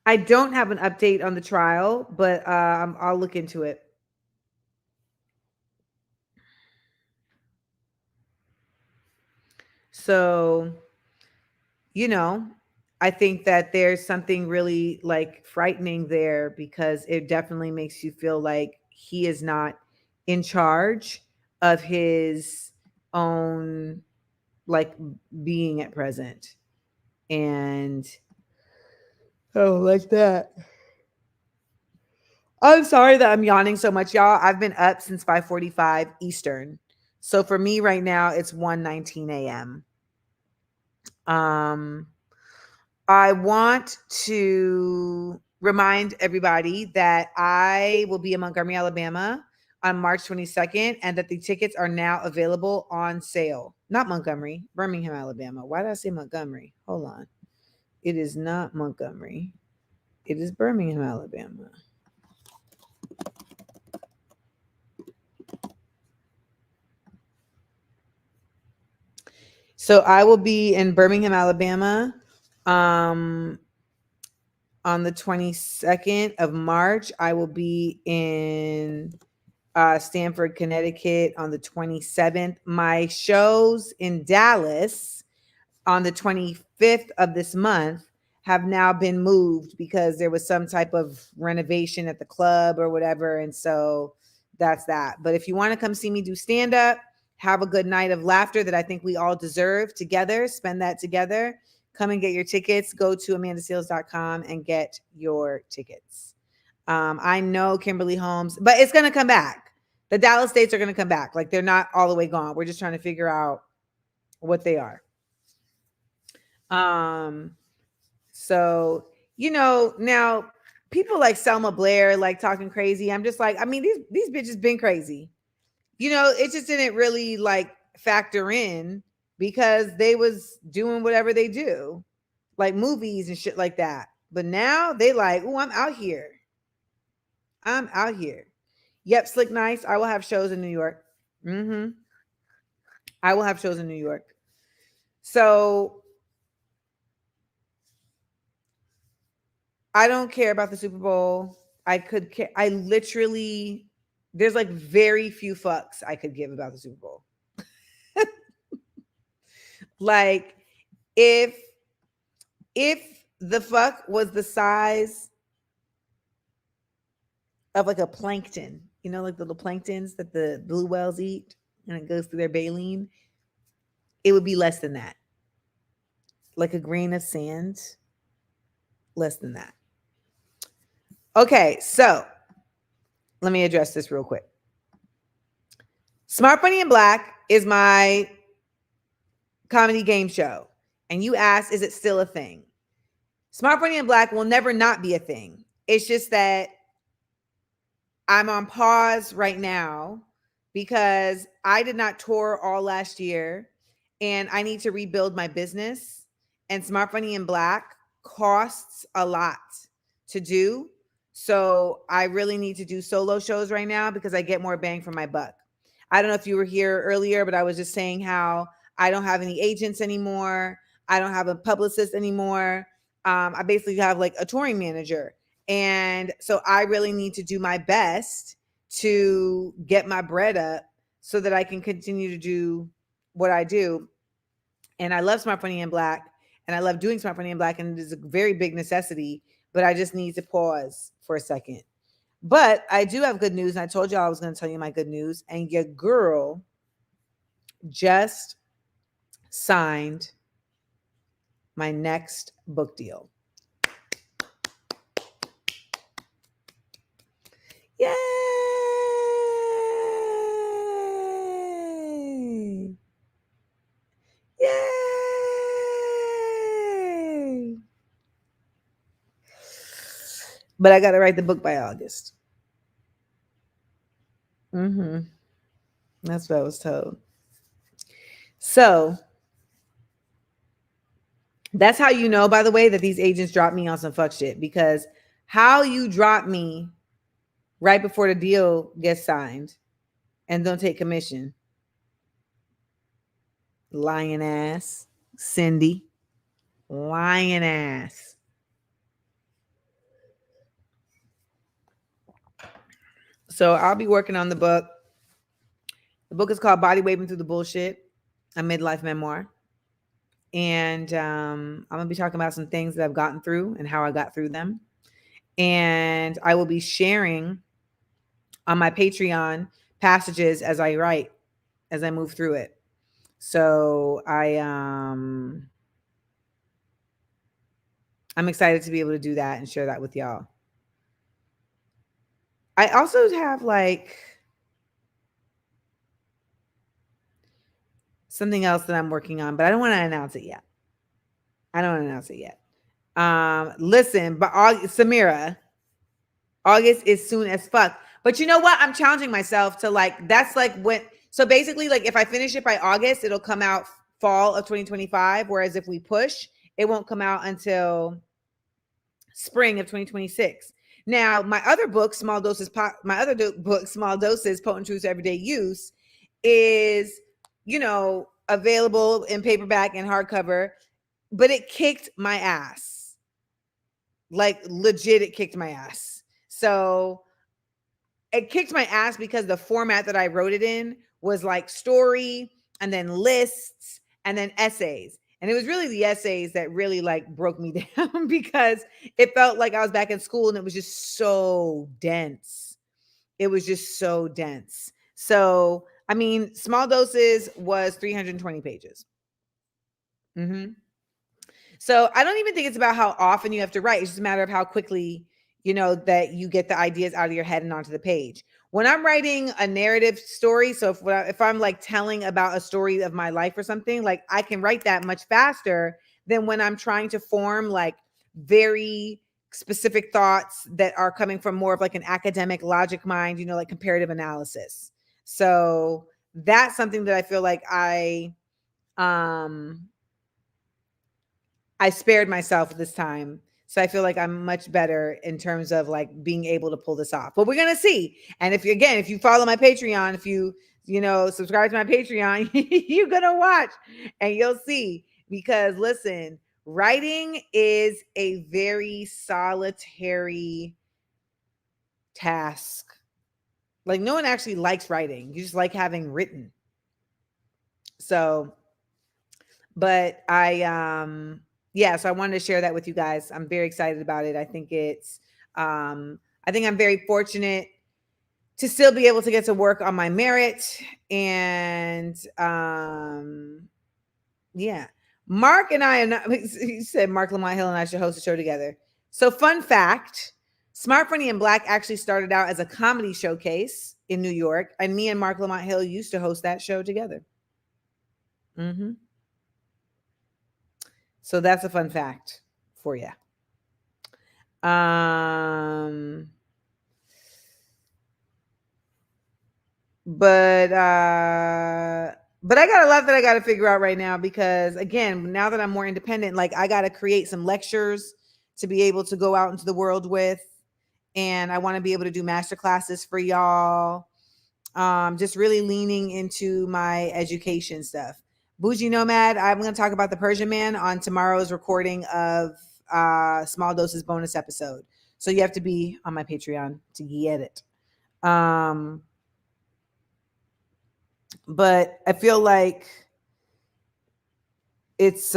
I don't have an update on the trial, but I'll look into it. So, you know, I think that there's something really like frightening there because it definitely makes you feel like he is not in charge of his own like being at present. And oh, like that. I'm sorry that I'm yawning so much, y'all. I've been up since 5:45 Eastern. So for me right now, it's 1:19 a.m. Um, I want to remind everybody that I will be in Montgomery, Alabama on March 22nd, and that the tickets are now available on sale. Not Montgomery, Birmingham, Alabama. Why did I say Montgomery? Hold on. It is not Montgomery. It is Birmingham, Alabama. So I will be in Birmingham, Alabama On the 22nd of March, I will be in Stamford, Connecticut on the 27th. My shows in Dallas on the 25th of this month have now been moved because there was some type of renovation at the club or whatever. And so that's that. But if you want to come see me do stand up, have a good night of laughter that I think we all deserve together, spend that together. Come and get your tickets. Go to amandaseals.com and get your tickets. I know Kimberly Holmes, but it's going to come back. The Dallas dates are going to come back. Like, they're not all the way gone. We're just trying to figure out what they are. So, now people like Selma Blair, like talking crazy. I'm just like, I mean, these bitches been crazy. It just didn't really like factor in because they was doing whatever they do, like movies and shit like that. But now they like, oh, I'm out here. Yep, Slick Nice. I will have shows in New York. I will have shows in New York. So I don't care about the Super Bowl. I literally, there's like very few fucks I could give about the Super Bowl. Like, if the fuck was the size of like a plankton, like the little planktons that the blue whales eat and it goes through their baleen, it would be less than that. Like a grain of sand, less than that. Okay, so let me address this real quick. Smart, Funny, and Black is my comedy game show. And you asked, is it still a thing? Smart, Funny, and Black will never not be a thing. It's just that I'm on pause right now because I did not tour all last year and I need to rebuild my business. And Smart, Funny, and Black costs a lot to do. So I really need to do solo shows right now because I get more bang for my buck. I don't know if you were here earlier, but I was just saying how I don't have any agents anymore. I don't have a publicist anymore. I basically have like a touring manager. And so I really need to do my best to get my bread up so that I can continue to do what I do. And I love Smart, Funny, and Black. And I love doing Smart, Funny, and Black. And it is a very big necessity. But I just need to pause for a second. But I do have good news. And I told y'all I was going to tell you my good news. And your girl just signed my next book deal. Yay! Yay! But I got to write the book by August. That's what I was told. So that's how you know, by the way, that these agents dropped me on some fuck shit, because how you drop me right before the deal gets signed and don't take commission. Lying ass. Cindy. Lying ass. So I'll be working on the book. The book is called Body Waving Through the Bullshit, a midlife memoir. And I'm going to be talking about some things that I've gotten through and how I got through them. And I will be sharing on my Patreon passages as I write, as I move through it. So I'm excited to be able to do that and share that with y'all. I also have like something else that I'm working on, but I don't want to announce it yet. Listen, but Samira, August is soon as fuck. But you know what? I'm challenging myself to like, that's like when, so basically like if I finish it by August, it'll come out fall of 2025. Whereas if we push, it won't come out until spring of 2026. Now, my other book, Small Doses, Small Doses, Potent Truths Everyday Use, is, available in paperback and hardcover. but it kicked my ass. Like legit, it kicked my ass. So it kicked my ass because the format that I wrote it in was like story and then lists and then essays. And it was really the essays that really like broke me down because it felt like I was back in school and it was just so dense. It was just so dense. So, I mean, Small Doses was 320 pages. Mm-hmm. So I don't even think it's about how often you have to write. It's just a matter of how quickly, that you get the ideas out of your head and onto the page. When I'm writing a narrative story, so if I'm like telling about a story of my life or something, like I can write that much faster than when I'm trying to form like very specific thoughts that are coming from more of like an academic logic mind, like comparative analysis. So that's something that I feel like um I spared myself this time. So I feel like I'm much better in terms of like being able to pull this off. But we're going to see. And if you follow my Patreon, if you, subscribe to my Patreon, you're going to watch and you'll see. Because listen, writing is a very solitary task. Like no one actually likes writing. You just like having written. So, but so I wanted to share that with you guys. I'm very excited about it. I think I'm very fortunate to still be able to get to work on my merit. And yeah, Mark and I are not, he said Mark Lamont Hill and I should host a show together. So fun fact, Smart, Funny, and Black actually started out as a comedy showcase in New York. And me and Mark Lamont Hill used to host that show together. Mm-hmm. So that's a fun fact for you. But I got a lot that I got to figure out right now because again, now that I'm more independent, like I got to create some lectures to be able to go out into the world with, and I want to be able to do master classes for y'all. Just really leaning into my education stuff. Bougie Nomad, I'm going to talk about the Persian Man on tomorrow's recording of Small Doses bonus episode. So you have to be on my Patreon to get it. But I feel like it's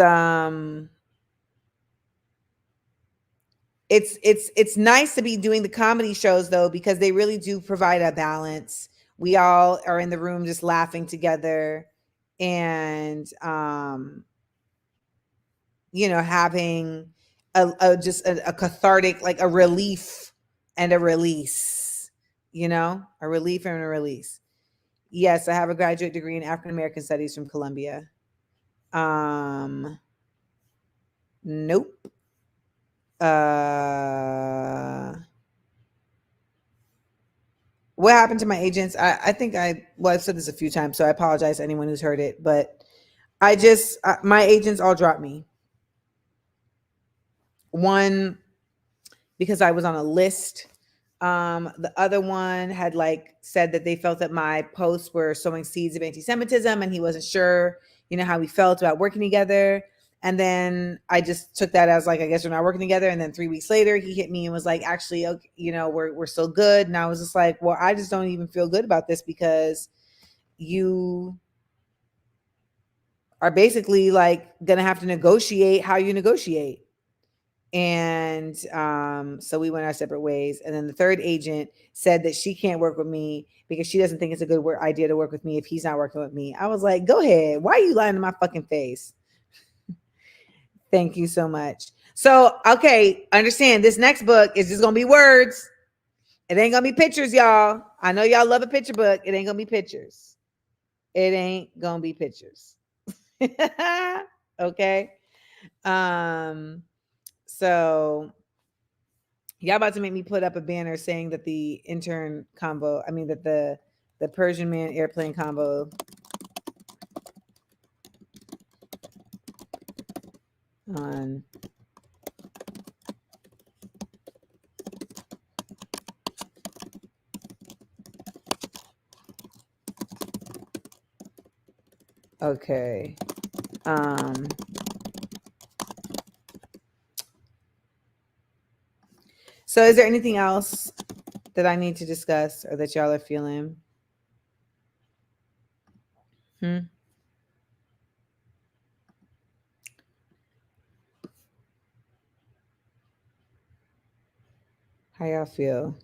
nice to be doing the comedy shows though, because they really do provide a balance. We all are in the room just laughing together and having a cathartic, like a relief and a release, a relief and a release. Yes, I have a graduate degree in African American Studies from Columbia. Nope. What happened to my agents? I think I've said this a few times, so I apologize to anyone who's heard it, but my agents all dropped me. One, because I was on a list. The other one had like said that they felt that my posts were sowing seeds of anti-Semitism and he wasn't sure, how we felt about working together. And then I just took that as like, I guess we're not working together. And then 3 weeks later, he hit me and was like, actually, okay, we're still good. And I was just like, well, I just don't even feel good about this because you are basically like going to have to negotiate how you negotiate. And so we went our separate ways. And then the third agent said that she can't work with me because she doesn't think it's a good idea to work with me if he's not working with me. I was like, go ahead. Why are you lying to my fucking face? Thank you so much. So, okay, understand this next book is just going to be words. It ain't going to be pictures, y'all. I know y'all love a picture book. It ain't going to be pictures. It ain't going to be pictures. Okay. So y'all about to make me put up a banner saying that the intern combo, that the Persian Man airplane combo on okay. So is there anything else that I need to discuss or that y'all are feeling? Hmm? How y'all feel?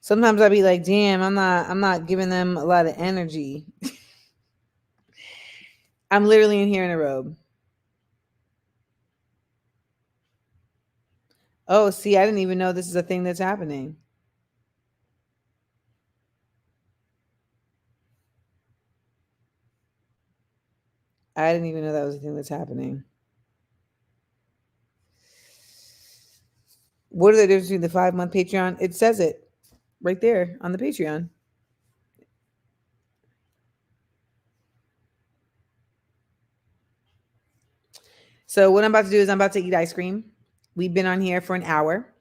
Sometimes I be like, damn, I'm not giving them a lot of energy. I'm literally in here in a robe. Oh, see, I didn't even know this is a thing that's happening. I didn't even know that was a thing that's happening. What are the difference between the 5-month Patreon? It says it right there on the Patreon. So what I'm about to do is I'm about to eat ice cream. We've been on here for an hour.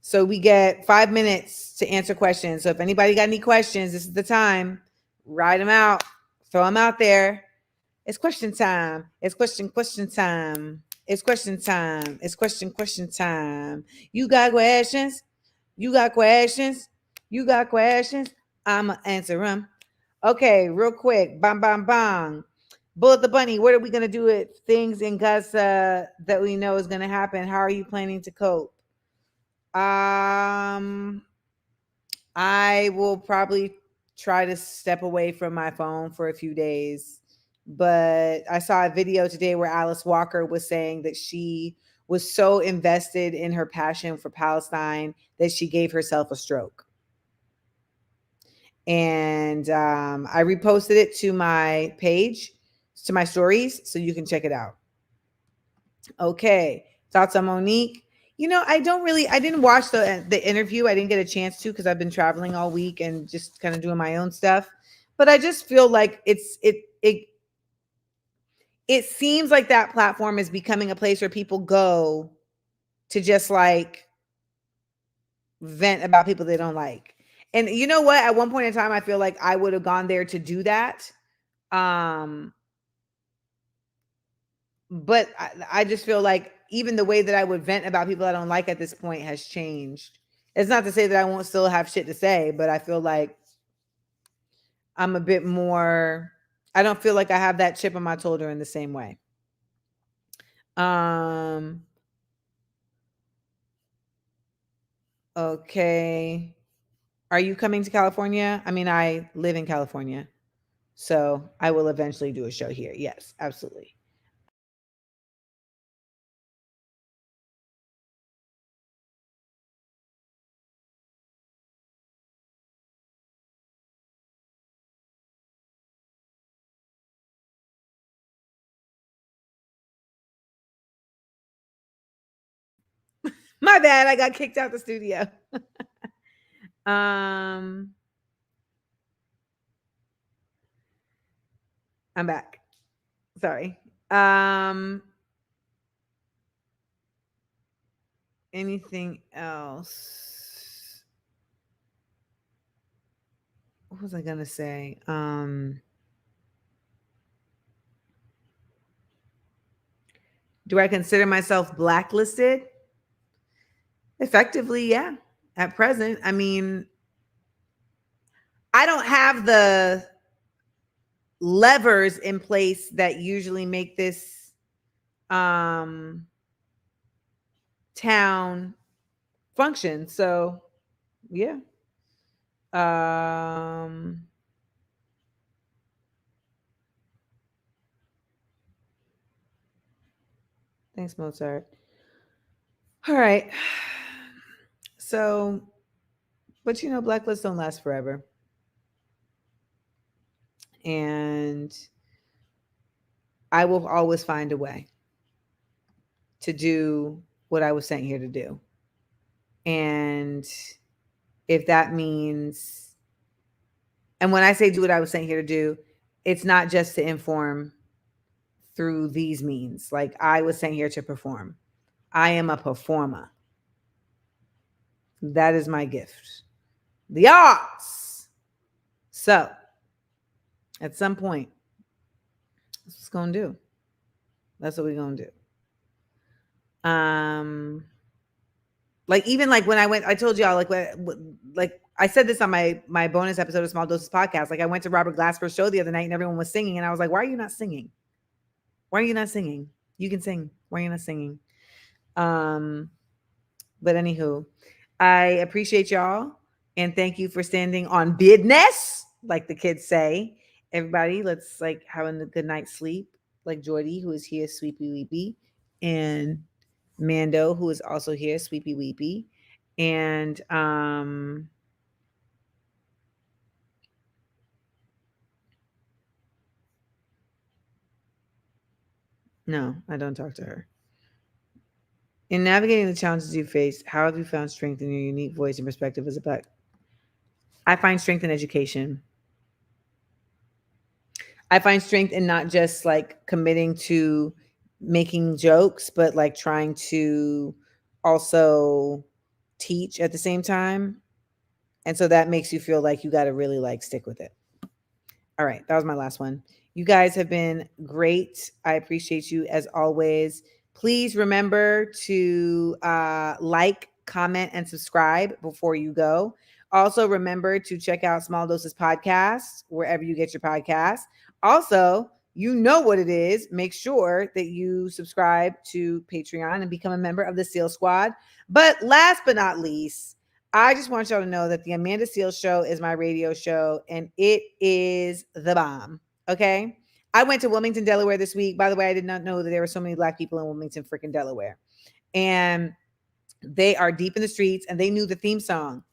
So we get 5 minutes to answer questions. So if anybody got any questions, this is the time. Write them out. Throw them out there. It's question time. It's question time. It's question time. It's question time. You got questions? You got questions? You got questions? I'ma answer them. Okay, real quick. Bam, bam, bam. Bullet the Bunny, what are we going to do with things in Gaza that we know is going to happen? How are you planning to cope? Um, I will probably try to step away from my phone for a few days. But I saw a video today where Alice Walker was saying that she was so invested in her passion for Palestine that she gave herself a stroke. And I reposted it to my page, to my stories, so you can check it out. Okay, thoughts on Monique? I didn't watch the interview. I didn't get a chance to because I've been traveling all week and just kind of doing my own stuff. But I just feel like it seems like that platform is becoming a place where people go to just like vent about people they don't like. And you know what? At one point in time, I feel like I would have gone there to do that. Um, but I just feel like even the way that I would vent about people I don't like at this point has changed. It's not to say that I won't still have shit to say, but I feel like I'm a bit more. I don't feel like I have that chip on my shoulder in the same way. Um. Okay. Are you coming to California? I mean, I live in California, so I will eventually do a show here. Yes, absolutely. My bad. I got kicked out the studio. um. I'm back. Sorry. Um. Anything else? What was I gonna say? Do I consider myself blacklisted? Effectively, yeah. At present, I mean, I don't have the levers in place that usually make this um town function. So, yeah. Um Thanks, Mozart. All right. So, but blacklists don't last forever. And I will always find a way to do what I was sent here to do. And if that means, and when I say do what I was sent here to do, it's not just to inform through these means. Like I was sent here to perform. I am a performer. That is my gift. The arts. So at some point, that's what's going to do. That's what we're going to do. Like even like when I told y'all like I said this on my bonus episode of Small Doses podcast. Like I went to Robert Glasper's show the other night and everyone was singing and I was like, why are you not singing? Why are you not singing? You can sing. Why are you not singing? But anywho, I appreciate y'all and thank you for standing on business, like the kids say. Everybody, let's like having a good night's sleep, like Jordy, who is here, sweepy weepy, and Mando, who is also here, sweepy weepy, and no, I don't talk to her. In navigating the challenges you face, how have you found strength in your unique voice and perspective as a black? I find strength in education. I find strength in not just like committing to making jokes, but like trying to also teach at the same time. And so that makes you feel like you got to really like stick with it. All right, that was my last one. You guys have been great. I appreciate you as always. Please remember to like, comment, and subscribe before you go. Also, remember to check out Small Doses Podcast wherever you get your podcasts. Also, you know what it is. Make sure that you subscribe to Patreon and become a member of the SEAL Squad. But last but not least, I just want y'all to know that the Amanda Seales Show is my radio show and it is the bomb. Okay. I went to Wilmington, Delaware this week. By the way, I did not know that there were so many Black people in Wilmington, freaking Delaware. And they are deep in the streets and they knew the theme song.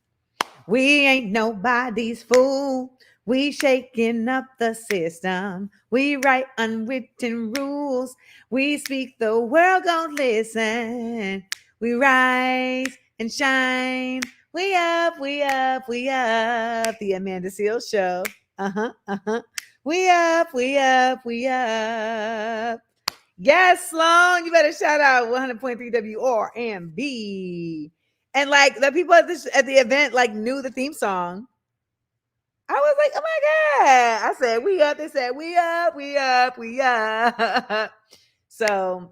We ain't nobody's fool. We shaking up the system. We write unwritten rules. We speak, the world gon' listen. We rise and shine. We up, we up, we up. The Amanda Seales Show. We up, we up, we up. Yes, Sloan, you better shout out 100.3 WRMB. And like the people at the event like knew the theme song. I was like, oh my God. I said, we up. They said, we up, we up, we up. So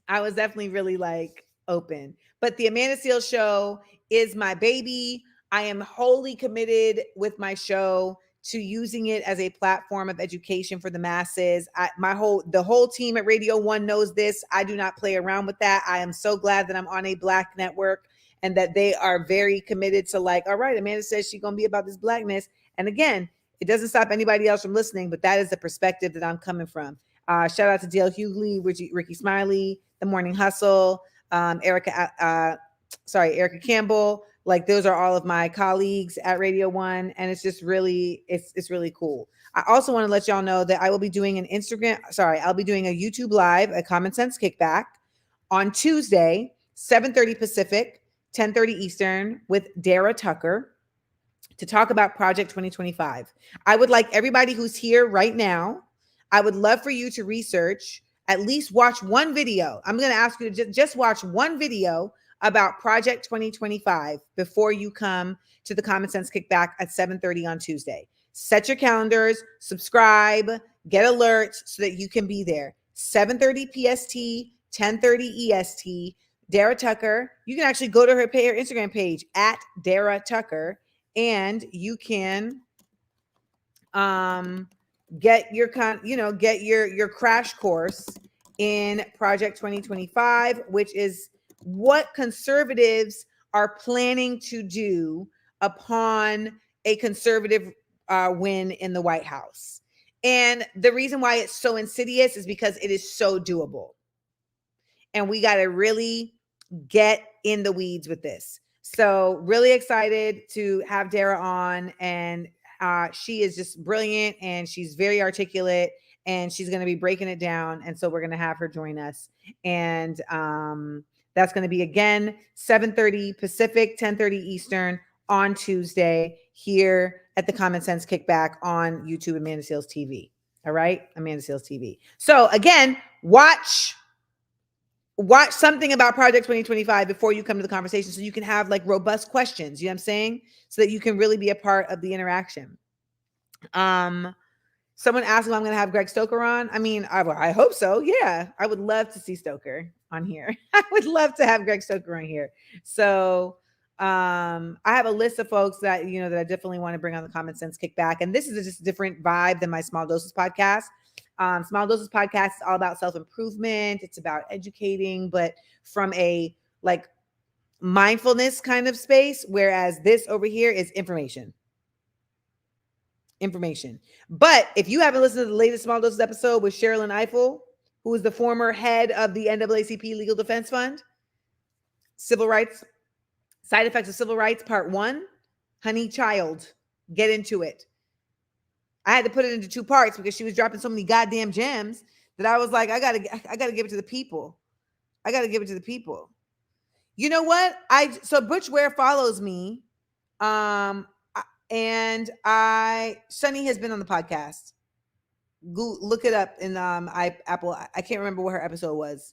I was definitely really like open. But the Amanda Seales Show is my baby. I am wholly committed with my show to using it as a platform of education for the masses. The whole team at Radio One knows this. I do not play around with that. I am so glad that I'm on a Black network and that they are very committed to like, all right, Amanda says she's going to be about this Blackness. And again, it doesn't stop anybody else from listening, but that is the perspective that I'm coming from. Shout out to Dale Hughley, Ricky Smiley, The Morning Hustle, Erica Campbell. Like those are all of my colleagues at Radio One, and it's just really, it's really cool. I also want to let y'all know that I will be doing I'll be doing a YouTube Live, a Common Sense Kickback on Tuesday, 7:30 Pacific, 10:30 Eastern, with Dara Tucker to talk about Project 2025. I would like everybody who's here right now, I would love for you to research, at least watch one video. I'm going to ask you to just watch one video about Project 2025 before you come to the Common Sense Kickback at 7:30 on Tuesday. Set your calendars, subscribe, get alerts so that you can be there. 7:30 PST, 10:30 EST. Dara Tucker, you can actually go to her Instagram page at Dara Tucker, and you can get your crash course in Project 2025, which is what conservatives are planning to do upon a conservative win in the White House. And the reason why it's so insidious is because it is so doable. And we got to really get in the weeds with this. So really excited to have Dara on, and she is just brilliant and she's very articulate and she's going to be breaking it down. And so we're going to have her join us. And that's going to be again, 7:30 Pacific, 10:30 Eastern on Tuesday here at the Common Sense Kickback on YouTube, Amanda Seales TV. All right. Amanda Seales TV. So again, watch something about Project 2025 before you come to the conversation so you can have like robust questions, you know what I'm saying? So that you can really be a part of the interaction. Someone asked if I'm going to have Greg Stoker on. I mean, I hope so. Yeah, I would love to see Stoker on here. I would love to have Greg Stoker on here. So I have a list of folks that that I definitely want to bring on the Common Sense Kickback, and this is just a different vibe than my Small Doses podcast. Small Doses podcast is all about self-improvement. It's about educating, but from a like mindfulness kind of space, whereas this over here is information. But if you haven't listened to the latest Small Doses episode with Sherilyn Eiffel, who is the former head of the NAACP Legal Defense Fund, Civil Rights, Side Effects of Civil Rights, Part 1, honey child, get into it. I had to put it into 2 parts because she was dropping so many goddamn gems that I was like, I gotta give it to the people. I gotta give it to the people. You know what? So Butch Ware follows me. And Sunny has been on the podcast. Look it up in Apple. I can't remember what her episode was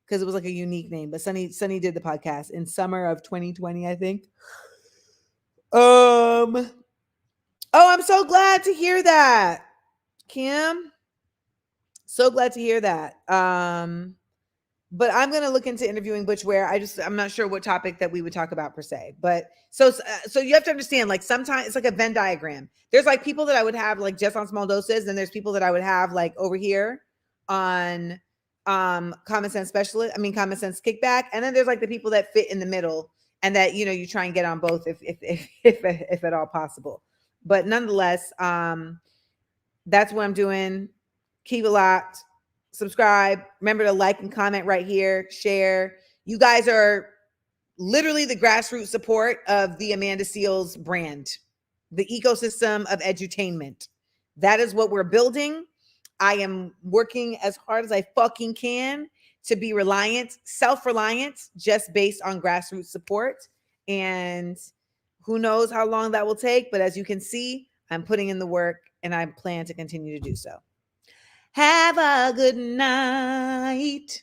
because it was like a unique name. But Sunny did the podcast in summer of 2020, I think. Oh, I'm so glad to hear that, Kim. So glad to hear that. But I'm going to look into interviewing Butch Ware. I'm not sure what topic that we would talk about per se. But so you have to understand, like sometimes it's like a Venn diagram. There's like people that I would have like just on Small Doses, and there's people that I would have like over here on Common Sense Kickback. And then there's like the people that fit in the middle and that, you try and get on both if at all possible. But nonetheless, that's what I'm doing. Keep it locked. Subscribe. Remember to like and comment right here. Share. You guys are literally the grassroots support of the Amanda Seales brand, the ecosystem of edutainment. That is what we're building. I am working as hard as I fucking can to be self-reliant, just based on grassroots support. And who knows how long that will take. But as you can see, I'm putting in the work and I plan to continue to do so. Have a good night.